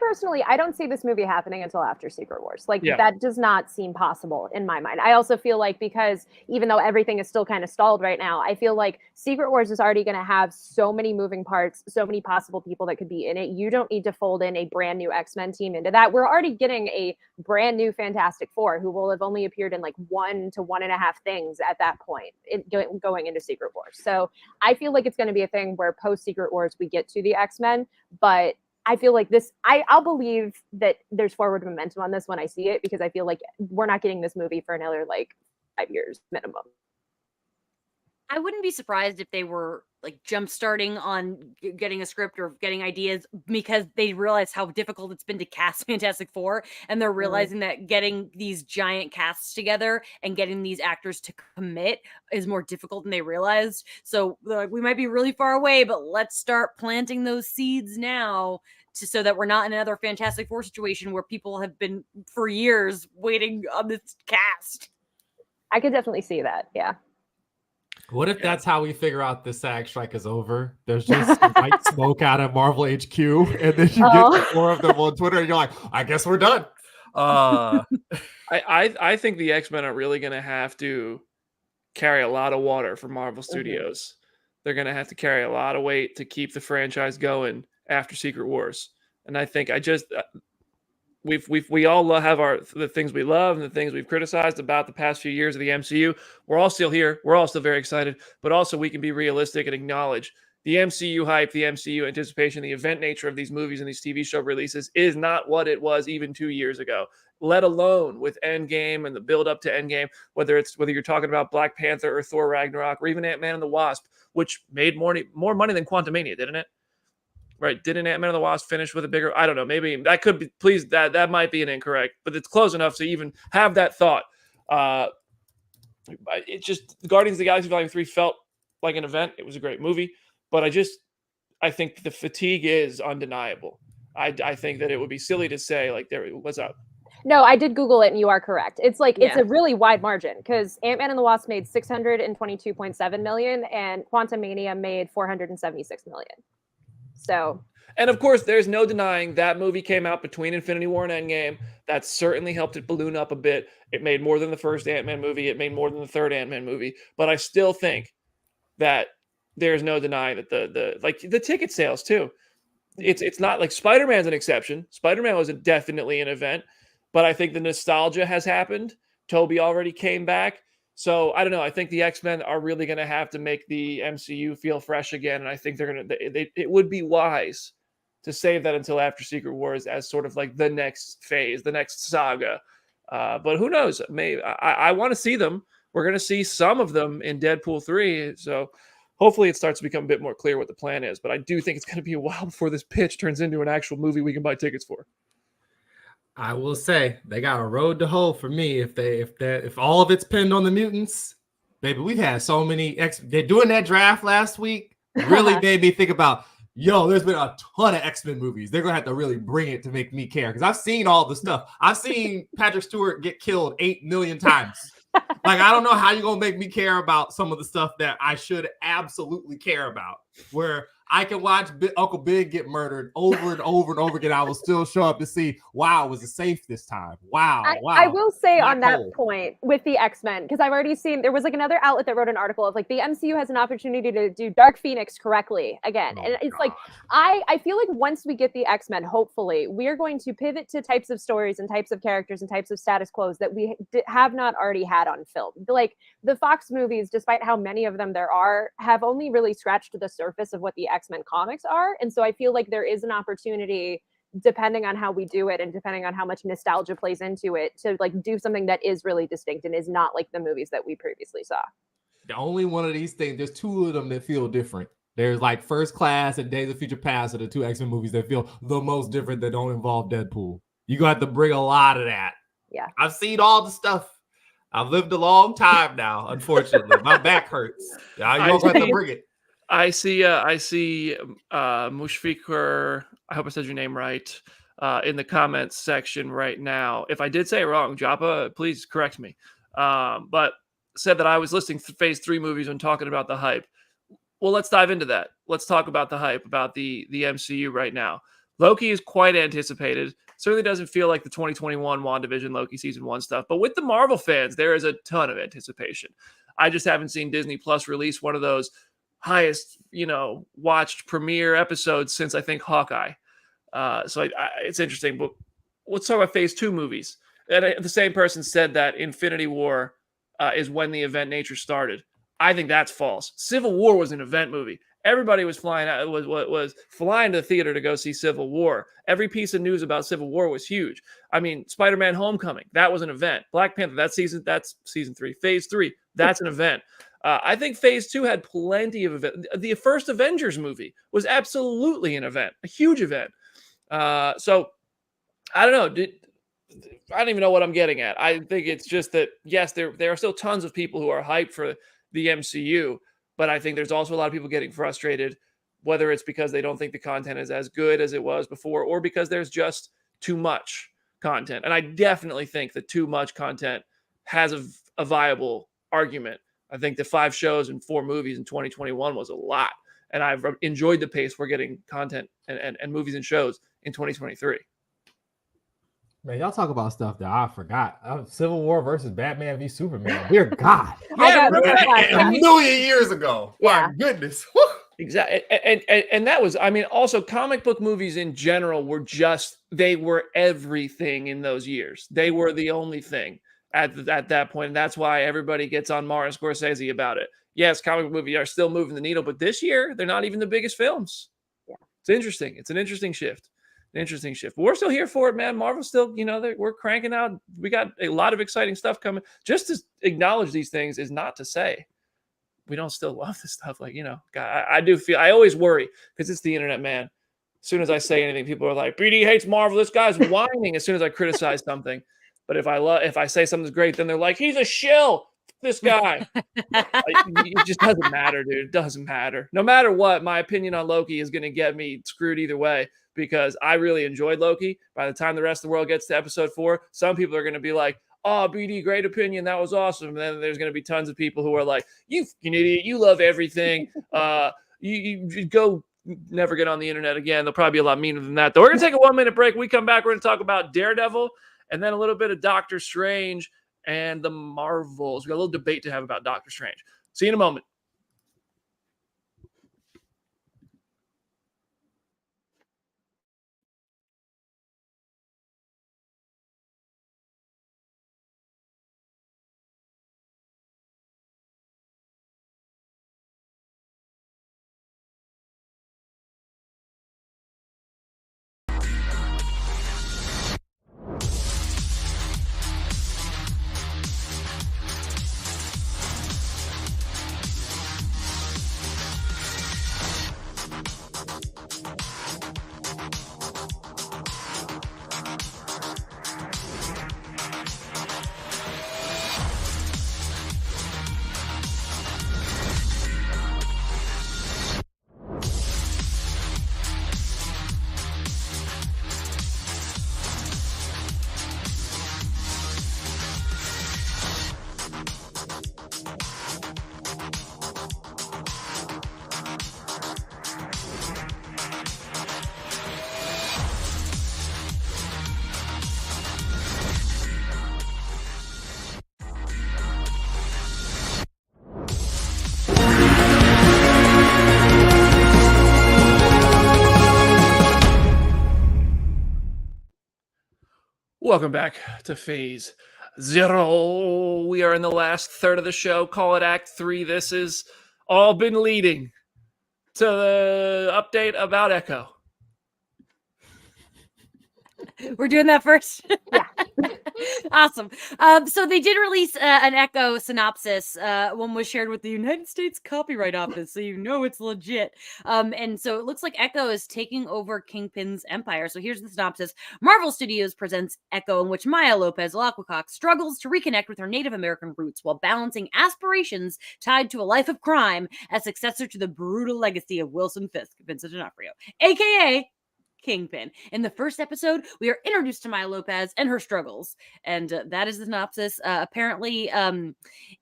D: don't see this movie happening until after Secret Wars. Like, that does not seem possible in my mind. I also feel like, because even though everything is still kind of stalled right now, I feel like Secret Wars is already going to have so many moving parts, so many possible people that could be in it. You don't need to fold in a brand new X-Men team into that. We're already getting a brand new Fantastic Four who will have only appeared in like 1 to 1.5 things at that point going into Secret Wars. So I feel like it's going to be a thing where post Secret Wars we get to the X-Men, but I feel like this, I'll believe that there's forward momentum on this when I see it, because I feel like we're not getting this movie for another like 5 years minimum.
E: I wouldn't be surprised if they were like jump starting on getting a script or getting ideas, because they realize how difficult it's been to cast Fantastic Four, and they're realizing that getting these giant casts together and getting these actors to commit is more difficult than they realized. So they're like, we might be really far away, but let's start planting those seeds now, so that we're not in another Fantastic Four situation where people have been for years waiting on this cast.
D: I could definitely see that. Yeah.
B: What if that's how we figure out this SAG strike is over? There's just white smoke out of Marvel HQ, and then you get 4 of them on Twitter, and you're like, I guess we're done.
A: I think the X-Men are really going to have to carry a lot of water for Marvel Studios. They're going to have to carry a lot of weight to keep the franchise going after Secret Wars. And I think we all have the things we love and the things we've criticized about the past few years of the MCU. We're all still here. We're all still very excited, but also we can be realistic and acknowledge the MCU hype, the MCU anticipation, the event nature of these movies and these TV show releases is not what it was even 2 years ago, let alone with Endgame and the build up to Endgame, whether you're talking about Black Panther or Thor Ragnarok or even Ant-Man and the Wasp, which made more money than Quantumania, didn't it? Right? Didn't Ant-Man and the Wasp finish with a bigger? I don't know. Maybe that could be. Please, that might be an incorrect, but it's close enough to even have that thought. It just Guardians of the Galaxy Volume 3 felt like an event. It was a great movie, but I think the fatigue is undeniable. I think that it would be silly to say like, what's up?
D: No, I did Google it, and you are correct. It's like it's a really wide margin, because Ant-Man and the Wasp made $622.7 million, and Quantumania made $476 million. So,
A: and of course, there's no denying that movie came out between Infinity War and Endgame. That certainly helped it balloon up a bit. It made more than the first Ant-Man movie. It made more than the third Ant-Man movie. But I still think that there's no denying that the ticket sales too. It's not like Spider-Man's an exception. Spider-Man was definitely an event, but I think the nostalgia has happened. Toby already came back. So I don't know. I think the X-Men are really going to have to make the MCU feel fresh again, and I think it would be wise to save that until after Secret Wars as sort of like the next phase, the next saga. But who knows? Maybe I want to see them. We're going to see some of them in Deadpool 3, so hopefully it starts to become a bit more clear what the plan is. But I do think it's going to be a while before this pitch turns into an actual movie we can buy tickets for.
B: I will say they got a road to hoe for me. If all of it's pinned on the mutants, baby, we've had so many they're doing that draft last week. Really made me think about, there's been a ton of X-Men movies. They're gonna have to really bring it to make me care, because I've seen all the stuff. I've seen Patrick Stewart get killed 8 million times. Like, I don't know how you're gonna make me care about some of the stuff that I should absolutely care about. Where I can watch Uncle Big get murdered over and over and over again. I will still show up to see, wow, was it safe this time? Wow.
D: I will say on that point with the X-Men, because I've already seen, there was like another outlet that wrote an article of like, the MCU has an opportunity to do Dark Phoenix correctly again. And it's like, I feel like once we get the X-Men, hopefully, we're going to pivot to types of stories and types of characters and types of status quos that we have not already had on film. Like the Fox movies, despite how many of them there are, have only really scratched the surface of what the X-Men comics are. And so I feel like there is an opportunity, depending on how we do it and depending on how much nostalgia plays into it, to like do something that is really distinct and is not like the movies that we previously saw.
B: the only one of these things, there's two of them that feel different. There's like First Class and Days of Future Past are the two X-Men movies that feel the most different that don't involve Deadpool. You're going to have to bring a lot of that.
D: Yeah.
B: I've seen all the stuff. I've lived a long time now, unfortunately. My back hurts. You're going to have to bring it.
A: I see Mushfiqur, I hope I said your name right, in the comments section right now. If I did say it wrong, Joppa, please correct me. But said that I was listing Phase 3 movies when talking about the hype. Well, let's dive into that. Let's talk about the hype, about the MCU right now. Loki is quite anticipated. Certainly doesn't feel like the 2021 WandaVision Loki Season 1 stuff. But with the Marvel fans, there is a ton of anticipation. I just haven't seen Disney Plus release one of those highest, watched premiere episodes since I think Hawkeye. So it's interesting. But let's talk about Phase 2 movies. And the same person said that Infinity War is when the event nature started. I think that's false. Civil War was an event movie. Everybody was flying out, was flying to the theater to go see Civil War. Every piece of news about Civil War was huge. I mean, Spider-Man: Homecoming, that was an event. Black Panther, that's season 3. Phase 3, that's an event. I think Phase 2 had plenty of events. The first Avengers movie was absolutely an event, a huge event. So I don't know. I don't even know what I'm getting at. I think it's just that, yes, there are still tons of people who are hyped for the MCU, but I think there's also a lot of people getting frustrated, whether it's because they don't think the content is as good as it was before, or because there's just too much content. And I definitely think that too much content has a viable argument. I think the 5 shows and 4 movies in 2021 was a lot. And I've enjoyed the pace we're getting content and movies and shows in 2023.
B: Man, y'all talk about stuff that I forgot. Civil War versus Batman v Superman. Dear God.
D: Yeah,
B: a million years ago.
D: Yeah.
B: My goodness.
A: Exactly. And that was, I mean, also comic book movies in general they were everything in those years. They were the only thing at that point. And that's why everybody gets on Martin Scorsese about it. Yes, comic book movies are still moving the needle, but this year they're not even the biggest films.
D: Yeah.
A: It's interesting. It's an interesting shift. But we're still here for it, man. Marvel's still, we're cranking out. We got a lot of exciting stuff coming. Just to acknowledge these things is not to say we don't still love this stuff. Like, God, I always worry because it's the internet, man. As soon as I say anything, people are like, BD hates Marvel. This guy's whining as soon as I criticize something. But if I say something's great, then they're like, he's a shill. This guy. It just doesn't matter, dude. It doesn't matter. No matter what, my opinion on Loki is going to get me screwed either way, because I really enjoyed Loki. By the time the rest of the world gets to episode 4, some people are going to be like, oh, BD, great opinion. That was awesome. And then there's going to be tons of people who are like, you fucking idiot. You love everything. You go never get on the internet again. They'll probably be a lot meaner than that. Though we're going to take a 1-minute break. When we come back, we're going to talk about Daredevil and then a little bit of Doctor Strange and the Marvels. We got a little debate to have about Doctor Strange. See you in a moment. Welcome back to Phase 0. We are in the last third of the show. Call it Act 3. This has all been leading to the update about Echo.
E: We're doing that first.
D: Yeah.
E: Awesome. So they did release an Echo synopsis. One was shared with the United States Copyright Office, so you know it's legit. And so it looks like Echo is taking over Kingpin's empire. So here's the synopsis. Marvel Studios presents Echo, in which Maya Lopez Lacquacock struggles to reconnect with her Native American roots while balancing aspirations tied to a life of crime as successor to the brutal legacy of Wilson Fisk, Vincent D'Onofrio, aka Kingpin. In the first episode, we are introduced to Maya Lopez and her struggles, and that is the synopsis. Apparently,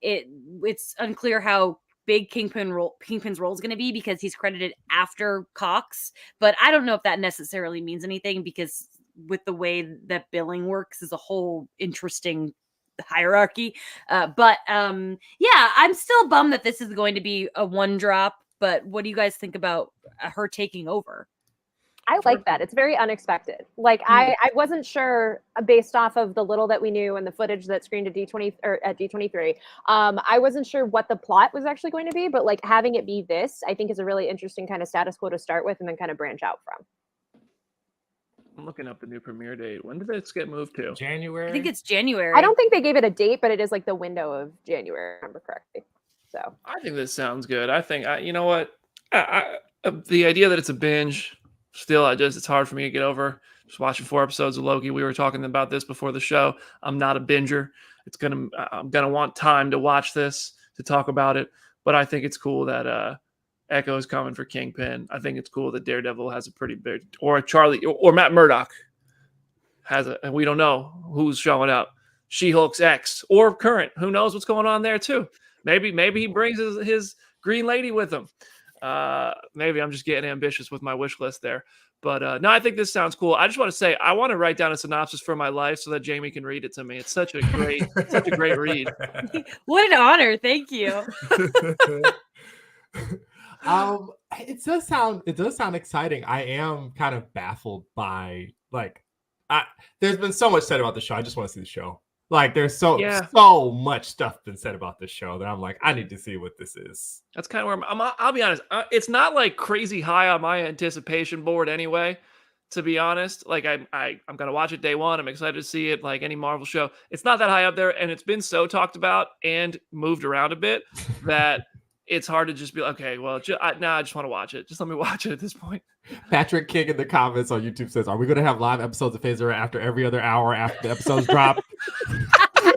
E: it's unclear how big Kingpin's role is going to be because he's credited after Cox, but I don't know if that necessarily means anything because with the way that billing works is a whole interesting hierarchy. But yeah, I'm still bummed that this is going to be a one drop. But what do you guys think about her taking over?
D: I like that. It's very unexpected. Like I wasn't sure based off of the little that we knew and the footage that screened at D20 or at D23. I wasn't sure what the plot was actually going to be, but like having it be this, I think is a really interesting kind of status quo to start with and then kind of branch out from.
A: I'm looking up the new premiere date. When did this get moved to?
B: January.
E: I think it's January.
D: I don't think they gave it a date, but it is like the window of January, if I remember correctly. So
A: I think this sounds good. I think you know what? The idea that it's a binge. Still, it's hard for me to get over. Just watching 4 episodes of Loki. We were talking about this before the show. I'm not a binger. I'm gonna want time to watch this to talk about it. But I think it's cool that Echo is coming for Kingpin. I think it's cool that Daredevil has a pretty big, or Charlie or Matt Murdock has and we don't know who's showing up. She-Hulk's ex or current. Who knows what's going on there too? Maybe he brings his Green Lady with him. Maybe I'm just getting ambitious with my wish list there, but no, I think this sounds cool. I just want to say I want to write down a synopsis for my life so that Jamie can read it to me. It's such a great read.
E: What an honor! Thank you.
B: It does sound exciting. I am kind of baffled by there's been so much said about the show. I just want to see the show. Like there's so much stuff been said about this show that I'm like, I need to see what this is.
A: That's kind of where I'll be honest. It's not like crazy high on my anticipation board anyway, to be honest. Like I'm going to watch it day one. I'm excited to see it like any Marvel show. It's not that high up there. And it's been so talked about and moved around a bit that it's hard to just be like, okay, well, I just want to watch it. Just let me watch it at this point.
B: Patrick King in the comments on YouTube says, are we going to have live episodes of Phaser after every other hour after the episodes drop?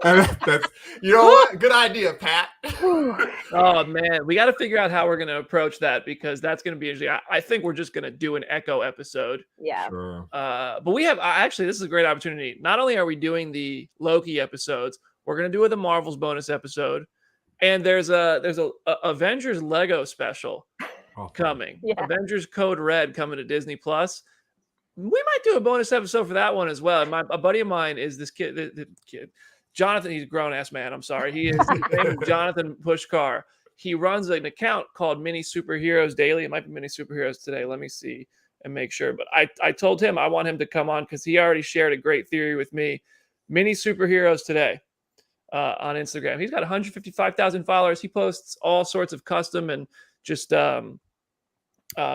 B: That's, you know what? Good idea, Pat.
A: Oh, man. We got to figure out how we're going to approach that because that's going to be interesting. I think we're just going to do an Echo episode.
D: Yeah.
B: Sure.
A: But we have actually, this is a great opportunity. Not only are we doing the Loki episodes, we're going to do the Marvels bonus episode. And there's a Avengers Lego special coming. Yeah. Avengers Code Red coming to Disney Plus. We might do a bonus episode for that one as well. A buddy of mine is this kid, the kid Jonathan. He's a grown ass man. I'm sorry. His name is Jonathan Pushkar. He runs an account called Mini Superheroes Daily. It might be Mini Superheroes Today. Let me see and make sure. But I told him I want him to come on because he already shared a great theory with me. Mini Superheroes Today. On Instagram. He's got 155,000 followers. He posts all sorts of custom and just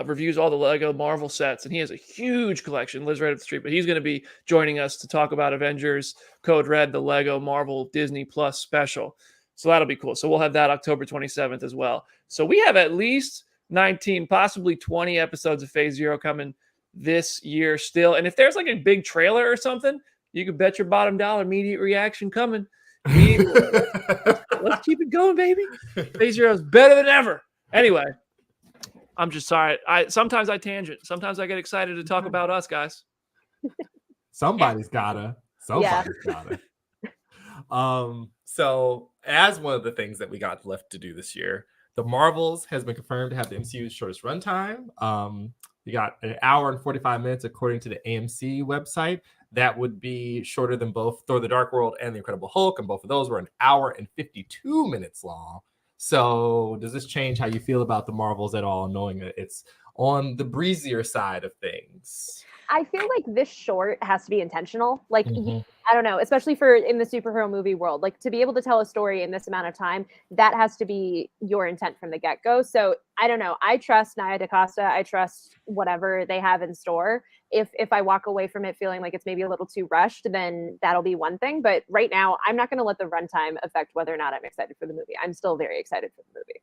A: reviews all the Lego Marvel sets. And he has a huge collection, lives right up the street. But he's going to be joining us to talk about Avengers Code Red, the Lego Marvel Disney Plus special. So that'll be cool. So we'll have that October 27th as well. So we have at least 19, possibly 20 episodes of Phase Zero coming this year still. And if there's like a big trailer or something, you can bet your bottom dollar immediate reaction coming. Let's keep it going, baby. Phase Zero is better than ever. Anyway, I'm just sorry. Sometimes I tangent. Sometimes I get excited to talk about us, guys.
B: Somebody's gotta. So as one of the things that we got left to do this year, the Marvels has been confirmed to have the MCU's shortest runtime. You got an hour and 45 minutes according to the AMC website. That would be shorter than both Thor: The Dark World and The Incredible Hulk, and both of those were an hour and 52 minutes long. So does this change how you feel about the Marvels at all, knowing that it's on the breezier side of things?
D: I feel like this short has to be intentional. Like I don't know, especially for in the superhero movie world, like to be able to tell a story in this amount of time, that has to be your intent from the get-go. So I don't know. I trust Nia DaCosta. I trust whatever they have in store. If I walk away from it feeling like it's maybe a little too rushed, then that'll be one thing. But right now, I'm not going to let the runtime affect whether or not I'm excited for the movie. I'm still very excited for the movie.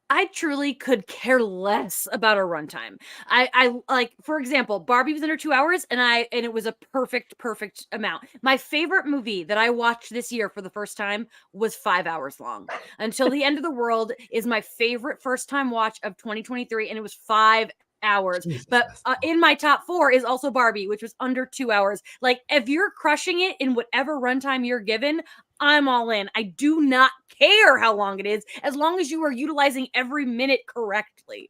E: I truly could care less about a runtime. I like, for example, Barbie was under 2 hours, and it was a perfect amount. My favorite movie that I watched this year for the first time was 5 hours long. Until the End of the World is my favorite first time watch of 2023, and it was 5 hours.
B: Jesus,
E: but in my top 4 is also Barbie, which was under 2 hours. Like, if you're crushing it in whatever runtime you're given, I'm all in. I do not care how long it is, as long as you are utilizing every minute correctly.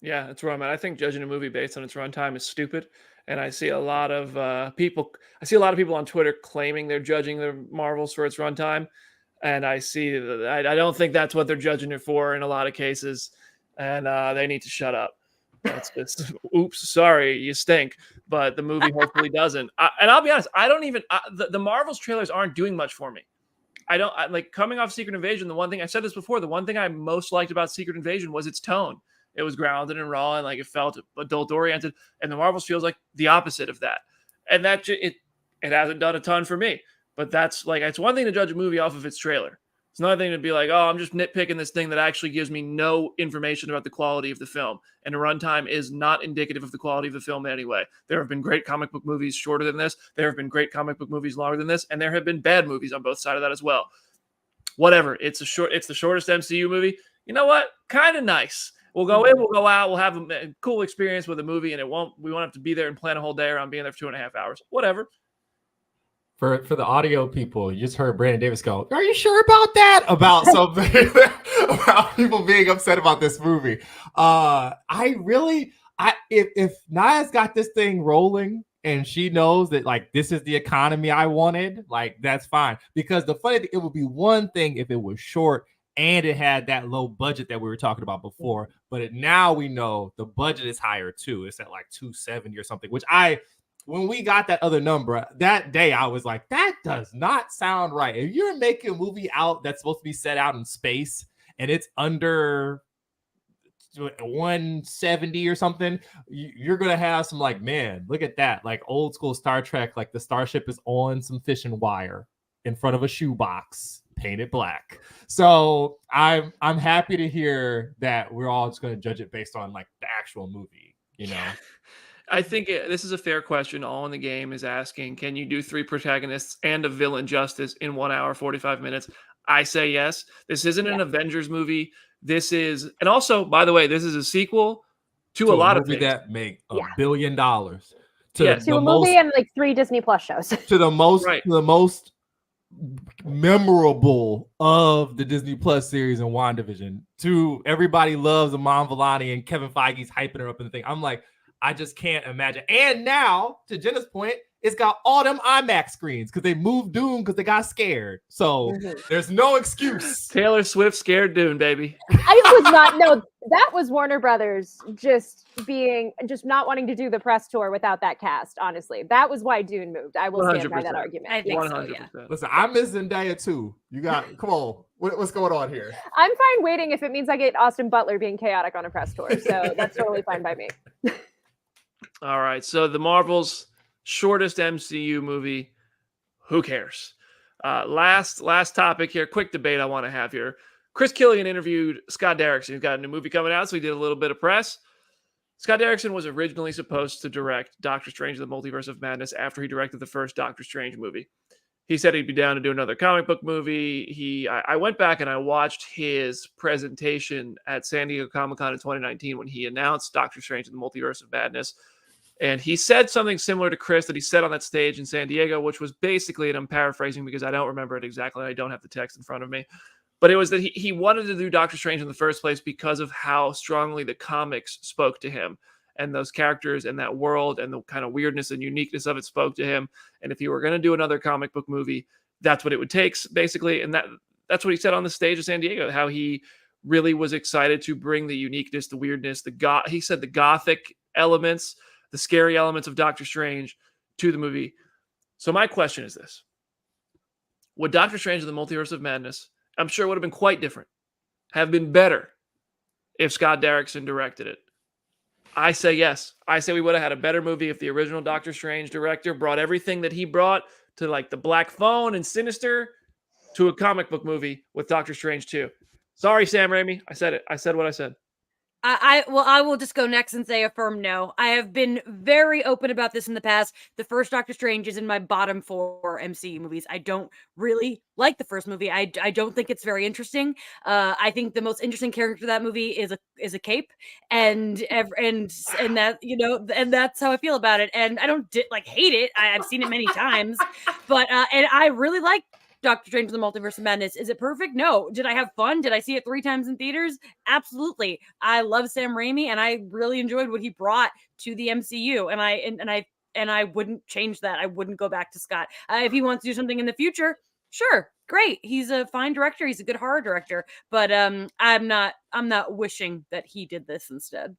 A: Yeah, that's where I'm at. I think judging a movie based on its runtime is stupid, and I see a lot of people. I see a lot of people on Twitter claiming they're judging the Marvels for its runtime, and I see that I don't think that's what they're judging it for in a lot of cases, and they need to shut up. That's just oops, sorry, you stink. But the movie hopefully doesn't. And I'll be honest, I don't even the Marvel's trailers aren't doing much for me. I like coming off Secret Invasion. The one thing I said this before, the one thing I most liked about Secret Invasion was its tone. It was grounded and raw, and like it felt adult oriented. And the Marvels feels like the opposite of that. And that it hasn't done a ton for me. But that's like, it's one thing to judge a movie off of its trailer. It's another thing to be like, oh, I'm just nitpicking this thing that actually gives me no information about the quality of the film. And the runtime is not indicative of the quality of the film anyway. There have been great comic book movies shorter than this. There have been great comic book movies longer than this. And there have been bad movies on both sides of that as well. Whatever. It's the shortest MCU movie. You know what? Kind of nice. We'll go in, we'll go out, we'll have a cool experience with a movie, and we won't have to be there and plan a whole day around being there for 2.5 hours. Whatever.
B: For the audio people, you just heard Brandon Davis go, "Are you sure about that?" About something about people being upset about this movie. If Naya's got this thing rolling and she knows that like this is the economy I wanted, like that's fine. Because the funny thing, it would be one thing if it was short and it had that low budget that we were talking about before. But now we know the budget is higher too. It's at like 270 or something, which when we got that other number that day, I was like, that does not sound right. If you're making a movie out that's supposed to be set out in space and it's under 170 or something, you're going to have some like, man, look at that. Like old school Star Trek, like the starship is on some fishing wire in front of a shoebox painted black. So I'm happy to hear that we're all just going to judge it based on like the actual movie, you know?
A: I think this is a fair question. All in the Game is asking, can you do 3 protagonists and a villain justice in 1 hour, 45 minutes? I say yes. This isn't an Avengers movie. This is, and also, by the way, this is a sequel to a lot of things
B: that make $1 billion. To
D: a movie and like 3 Disney Plus shows.
B: To the most memorable of the Disney Plus series in WandaVision. To everybody loves Iman Vellani and Kevin Feige's hyping her up in the thing. I'm like, I just can't imagine. And now, to Jenna's point, it's got all them IMAX screens because they moved Dune because they got scared. So there's no excuse.
A: Taylor Swift scared Dune, baby.
D: I was not. No, that was Warner Brothers just not wanting to do the press tour without that cast. Honestly, that was why Dune moved. I will stand by that argument.
E: I think 100%.
A: So, yeah.
B: Listen, I miss Zendaya too. You got come on. What's going on here?
D: I'm fine waiting if it means I get Austin Butler being chaotic on a press tour. So that's totally fine by me.
A: All right. So the Marvel's shortest MCU movie. Who cares? Last topic here. Quick debate I want to have here. Chris Killian interviewed Scott Derrickson. He's got a new movie coming out, so he did a little bit of press. Scott Derrickson was originally supposed to direct Doctor Strange: The Multiverse of Madness after he directed the first Doctor Strange movie. He said he'd be down to do another comic book movie. I went back and I watched his presentation at San Diego Comic-Con in 2019 when he announced Doctor Strange: The Multiverse of Madness. And he said something similar to Chris that he said on that stage in San Diego, which was basically, and I'm paraphrasing because I don't remember it exactly. I don't have the text in front of me. But it was that he wanted to do Doctor Strange in the first place because of how strongly the comics spoke to him. And those characters and that world and the kind of weirdness and uniqueness of it spoke to him. And if he were going to do another comic book movie, that's what it would take, basically. And that's what he said on the stage of San Diego, how he really was excited to bring the uniqueness, the weirdness, he said the gothic elements, the scary elements of Doctor Strange to the movie. So my question is this. Would Doctor Strange in the Multiverse of Madness, I'm sure it would have been quite different, have been better if Scott Derrickson directed it? I say yes. I say we would have had a better movie if the original Doctor Strange director brought everything that he brought to like the Black Phone and Sinister to a comic book movie with Doctor Strange 2. Sorry, Sam Raimi. I said it. I said what I said.
E: I will just go next and say a firm no. I have been very open about this in the past. The first Doctor Strange is in my bottom 4 MCU movies. I don't really like the first movie. I don't think it's very interesting. I think the most interesting character of that movie is a cape, and that, you know, and that's how I feel about it. And I don't hate it. I've seen it many times, but and I really like Doctor Strange in the Multiverse of Madness. Is it perfect? No. Did I have fun? Did I see it 3 times in theaters? Absolutely. I love Sam Raimi, and I really enjoyed what he brought to the MCU. And I wouldn't change that. I wouldn't go back to Scott. If he wants to do something in the future, sure, great. He's a fine director. He's a good horror director. But I'm not wishing that he did this instead.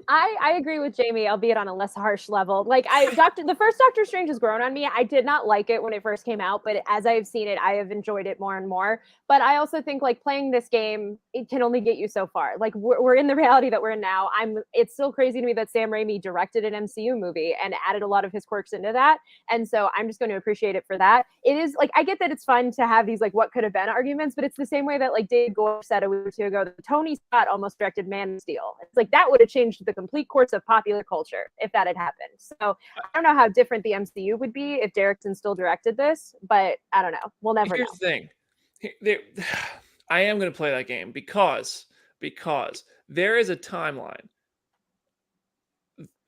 D: I agree with Jamie, albeit on a less harsh level. Like the first Doctor Strange has grown on me. I did not like it when it first came out, but as I've seen it, I have enjoyed it more and more. But I also think like playing this game, it can only get you so far. Like we're in the reality that we're in now. It's still crazy to me that Sam Raimi directed an MCU movie and added a lot of his quirks into that. And so I'm just going to appreciate it for that. It is like, I get that it's fun to have these like what could have been arguments, but it's the same way that like Dave Gore said a week or two ago that Tony Scott almost directed Man of Steel. It's like that would have changed the complete course of popular culture if that had happened. So I don't know how different the MCU would be if Derrickson still directed this, but I don't know. We'll never know.
A: Here's the thing. I am going to play that game because there is a timeline.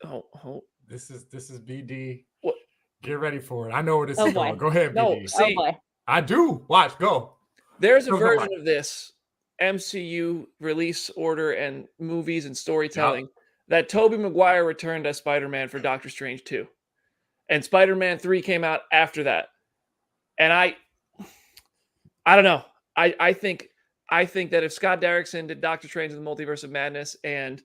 A: Oh.
B: This is BD.
A: What?
B: Get ready for it. I know where this is going. Go ahead, BD.
A: No, see,
D: boy.
B: I do. Watch, go.
A: There's a version of this MCU release order and movies and storytelling that Tobey Maguire returned as Spider-Man for Doctor Strange 2. And Spider-Man 3 came out after that. And I don't know. I think that if Scott Derrickson did Doctor Strange in the Multiverse of Madness and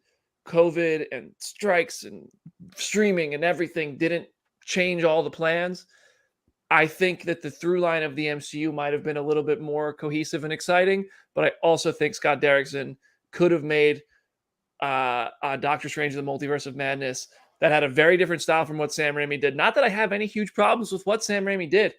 A: COVID and strikes and streaming and everything didn't change all the plans, I think that the through line of the MCU might have been a little bit more cohesive and exciting. But I also think Scott Derrickson could have made Doctor Strange in the Multiverse of Madness that had a very different style from what Sam Raimi did. Not that I have any huge problems with what Sam Raimi did,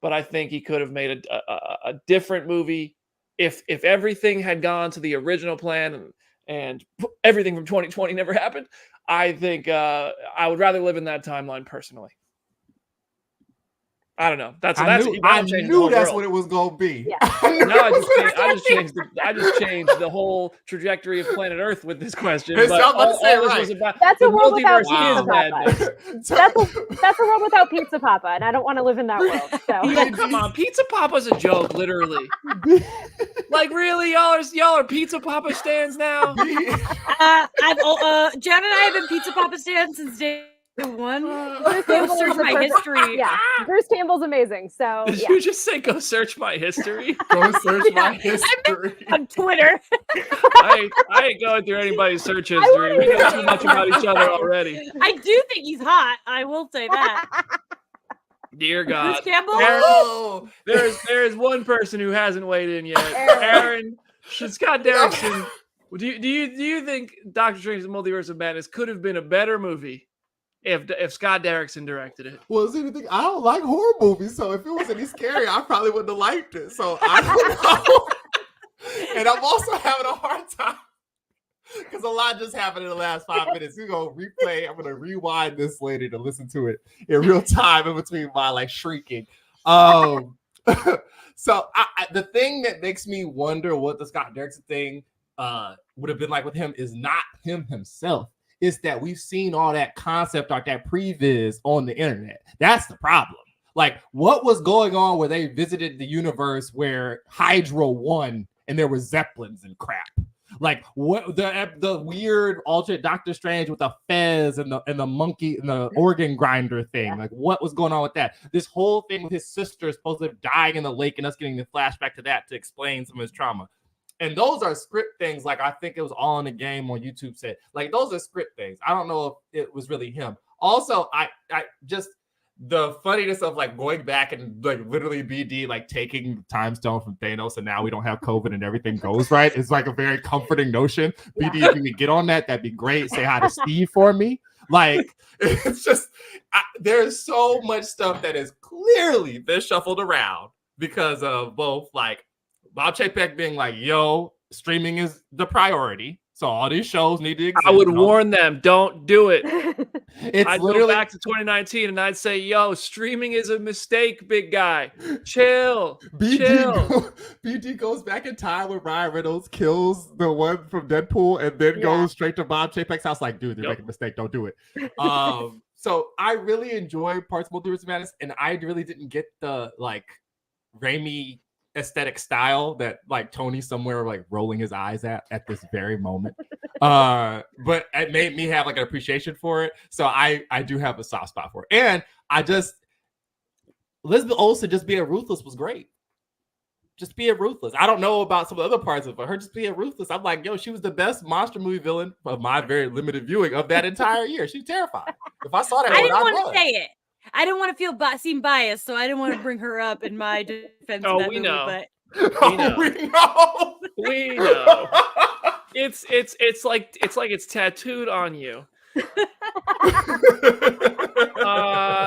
A: but I think he could have made a different movie if everything had gone to the original plan and everything from 2020 never happened. I think I would rather live in that timeline personally. I don't know.
B: I knew that's what it was gonna be.
D: Yeah.
A: No, I just changed the whole trajectory of planet Earth with this question. But
D: that's a world without
A: Pizza
D: Papa. That's a world without Pizza Papa, and I don't want to live in that world. So
A: come on, Pizza Papa's a joke, literally. Like really, y'all are Pizza Papa stands now.
E: Jan and I have been Pizza Papa stands since day one. Go search my history.
D: Yeah, Bruce Campbell's amazing. So
A: did you just say go search my history?
B: Go search my history
E: on Twitter.
A: I ain't going through anybody's search history. We know too much about each other already.
E: I do think he's hot. I will say that.
A: Dear God,
E: Bruce Campbell.
A: Aaron, there is one person who hasn't weighed in yet. Aaron, Scott Derrickson. Do you think Doctor Strange: The Multiverse of Madness could have been a better movie if Scott Derrickson directed it?
B: Well, see, the thing, I don't like horror movies, so if it was any scary, I probably wouldn't have liked it. So I don't know. And I'm also having a hard time because a lot just happened in the last 5 minutes. We're gonna replay. I'm gonna rewind this later to listen to it in real time in between my shrieking. So the thing that makes me wonder what the Scott Derrickson thing would have been like with him is not him himself. It's that we've seen all that concept art, that previs on the internet. That's the problem. Like, what was going on where they visited the universe where Hydra won and there were Zeppelins and crap? Like, what the weird alternate Doctor Strange with the fez and the monkey and the organ grinder thing? Like, what was going on with that? This whole thing with his sister supposedly dying in the lake and us getting the flashback to that to explain some of his trauma. And those are script things. Like, I think it was All in the Game on YouTube said, like, those are script things. I don't know if it was really him. Also, I just the funniness of like going back and like literally BD like taking the time stone from Thanos, and now we don't have COVID and everything goes right. It's like a very comforting notion.
D: Yeah.
B: BD, if you could get on that, that'd be great. Say hi to Steve for me. Like, it's just there's so much stuff that is clearly been shuffled around because of both like Bob Chapek being like, yo, streaming is the priority. So all these shows need to exist.
A: I would warn them, don't do it.
B: It's
A: I'd
B: literally
A: go back to 2019 and I'd say, yo, streaming is a mistake, big guy. Chill. Chill.
B: BD goes back in time when Ryan Reynolds kills the one from Deadpool and then goes straight to Bob Chapek's house like, dude, they're making a mistake. Don't do it. So I really enjoy parts of Multiverse of Madness, and I really didn't get the like Raimi aesthetic style that like Tony somewhere like rolling his eyes at this very moment. But it made me have like an appreciation for it. So I do have a soft spot for it. And Elizabeth Olsen just being ruthless was great. Just being ruthless. I don't know about some of the other parts of it, but her just being ruthless. I'm like, yo, she was the best monster movie villain of my very limited viewing of that entire year. She's terrifying. If I saw that,
E: I didn't want to say it. I didn't want to seem biased, so I didn't want to bring her up in my defense.
A: Oh,
E: of that
A: we
E: movie,
A: know.
E: But
A: We know. It's like it's tattooed on you.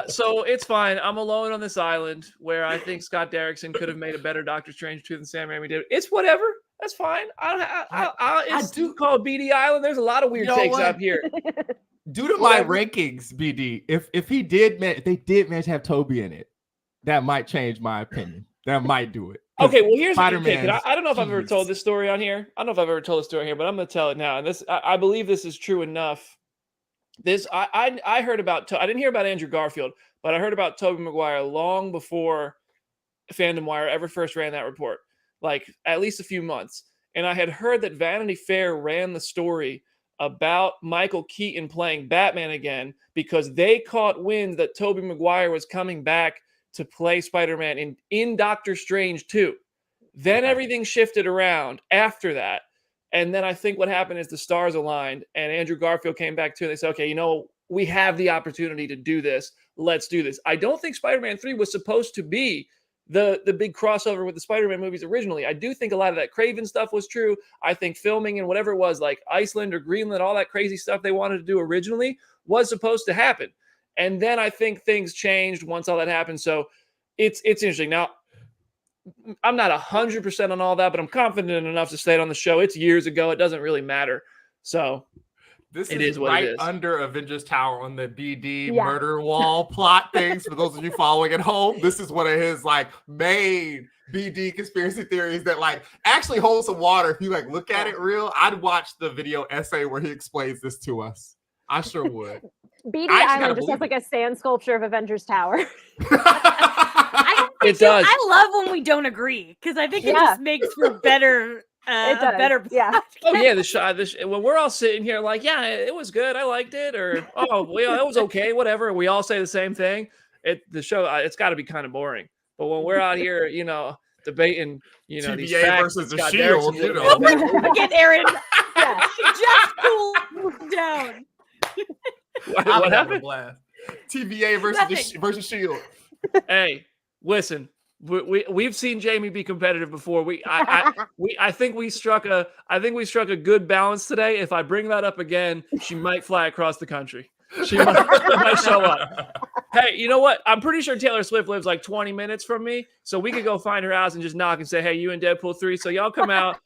A: So it's fine. I'm alone on this island where I think Scott Derrickson could have made a better Doctor Strange 2 than Sam Raimi did. It's whatever. That's fine. It's called BD Island. There's a lot of weird takes up here.
B: Due to my rankings, BD, if they did manage to have Toby in it, that might change my opinion. That might do it.
A: Okay, well, here's what I don't know if I've ever
B: jeez.
A: told this story on here. I don't know if I've ever told this story here, but I'm going to tell it now. And this, I believe this is true enough. I heard about, I didn't hear about Andrew Garfield, but I heard about Tobey Maguire long before Fandom Wire ever first ran that report, like at least a few months. And I had heard that Vanity Fair ran the story about Michael Keaton playing Batman again because they caught wind that Tobey Maguire was coming back to play Spider-Man in Doctor Strange 2. Then everything shifted around after that. And then I think what happened is the stars aligned and Andrew Garfield came back too. And they said, okay, we have the opportunity to do this. Let's do this. I don't think Spider-Man 3 was supposed to be the big crossover with the Spider-Man movies originally. I do think a lot of that Craven stuff was true. I think filming and whatever it was, like Iceland or Greenland, all that crazy stuff they wanted to do originally was supposed to happen. And then I think things changed once all that happened. So it's interesting. Now, I'm not 100% on all that, but I'm confident enough to say it on the show. It's years ago. It doesn't really matter. So
B: this
A: is what
B: right
A: it is.
B: Under Avengers Tower on the BD murder wall plot things. For those of you following at home, this is one of his like main BD conspiracy theories that like actually hold some water. If you like look at it real, I'd watch the video essay where he explains this to us. I sure would.
D: BD Island just has like a sand sculpture of Avengers Tower.
A: It does.
E: I love when we don't agree because I think it just makes for better. Better.
D: Yeah.
A: Oh yeah, the shot. When we're all sitting here, like, yeah, it was good. I liked it, or oh, well, it was okay, whatever. We all say the same thing. The show, it's got to be kind of boring. But when we're out here, debating, these
B: TVA
A: facts,
B: versus the
A: Scott
B: Shield,
A: Derrickson,
E: Again, Aaron. Just cool down.
A: What happened?
B: TVA versus Shield.
A: Hey, listen. We've seen Jamie be competitive before. I think we struck a good balance today. If I bring that up again, she might fly across the country. She might show up. Hey, you know what? I'm pretty sure Taylor Swift lives like 20 minutes from me, so we could go find her house and just knock and say, "Hey, you in Deadpool 3?" So y'all come out.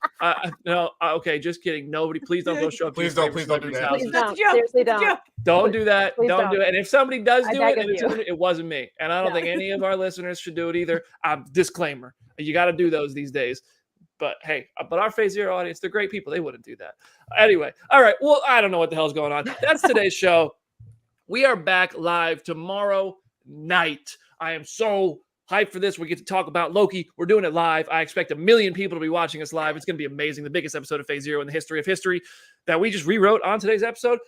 A: No, okay, just kidding. Nobody, please don't go show up.
B: Please don't do that.
D: Please don't. Seriously, don't.
A: Don't do that. Don't do it. And if somebody does do it,
D: it
A: wasn't me. And I don't think any of our listeners should do it either. Disclaimer. You got to do those these days. But hey, our Phase Zero audience, they're great people. They wouldn't do that. Anyway, all right. Well, I don't know what the hell's going on. That's today's show. We are back live tomorrow night. I am so hyped for this. We get to talk about Loki. We're doing it live. I expect 1 million people to be watching us live. It's going to be amazing. The biggest episode of Phase Zero in the history of history that we just rewrote on today's episode.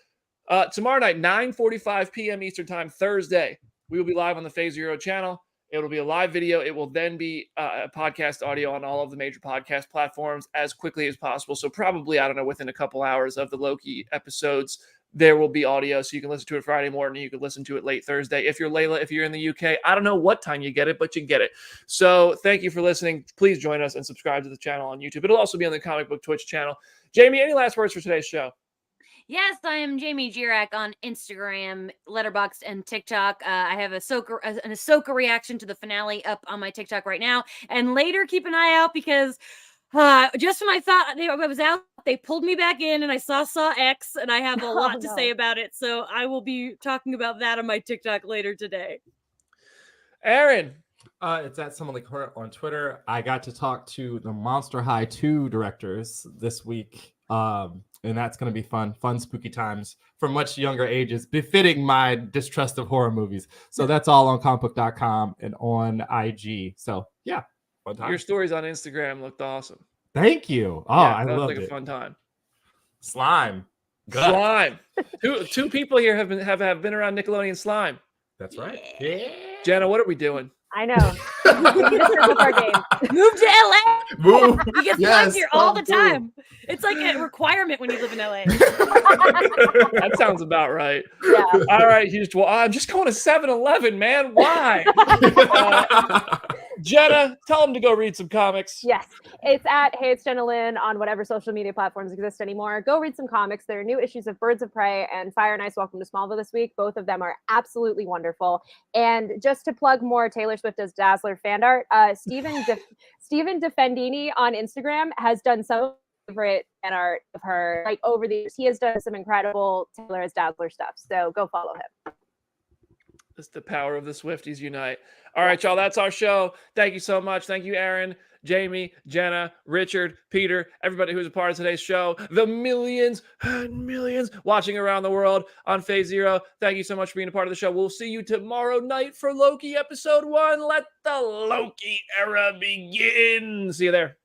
A: Tomorrow night, 9:45 p.m. Eastern Time, Thursday, we will be live on the Phase Zero channel. It will be a live video. It will then be a podcast audio on all of the major podcast platforms as quickly as possible. So probably, I don't know, within a couple hours of the Loki episodes there will be audio, so you can listen to it Friday morning. You can listen to it late Thursday. If you're Layla, if you're in the UK, I don't know what time you get it, but you get it. So thank you for listening. Please join us and subscribe to the channel on YouTube. It'll also be on the Comic Book Twitch channel. Jamie, any last words for today's show?
E: Yes, I am Jamie Jirak on Instagram, Letterboxd, and TikTok. I have an Ahsoka reaction to the finale up on my TikTok right now. And later, keep an eye out because just when I thought I was out, they pulled me back in and I saw X, and I have a lot to say about it. So I will be talking about that on my TikTok later today.
A: Aaron.
B: It's at Someone Like Her on Twitter. I got to talk to the Monster High 2 directors this week. And that's going to be fun, spooky times for much younger ages, befitting my distrust of horror movies. So that's all on comicbook.com and on IG. So yeah, fun time.
A: Your stories on Instagram looked awesome.
B: Thank you. Oh,
A: yeah,
B: I loved it.
A: A fun time.
B: Slime.
A: Slime. Two people here have been around Nickelodeon slime.
B: That's right. Yeah.
A: Jenna, what are we doing?
D: I know. We need to step up our game.
E: Move to LA.
B: Move.
E: You get slimed here all the time. It's like a requirement when you live in LA.
A: That sounds about right.
D: Yeah.
A: All right, Houston. Well, I'm just going to 7-Eleven, man. Why? Jenna, tell them to go read some comics.
D: Yes. It's at Hey It's Jenna Lynn on whatever social media platforms exist anymore. Go read some comics. There are new issues of Birds of Prey and Fire and Ice Welcome to Smallville this week. Both of them are absolutely wonderful. And just to plug more Taylor Swift as Dazzler fan art, Steven Defendini on Instagram has done some favorite fan art of her like over the years. He has done some incredible Taylor as Dazzler stuff. So go follow him.
A: It's the power of the Swifties unite. All right, y'all, that's our show. Thank you so much. Thank you, Aaron, Jamie, Jenna, Richard, Peter, everybody who's a part of today's show, the millions and millions watching around the world on Phase Zero. Thank you so much for being a part of the show. We'll see you tomorrow night for Loki episode 1. Let the Loki era begin. See you there.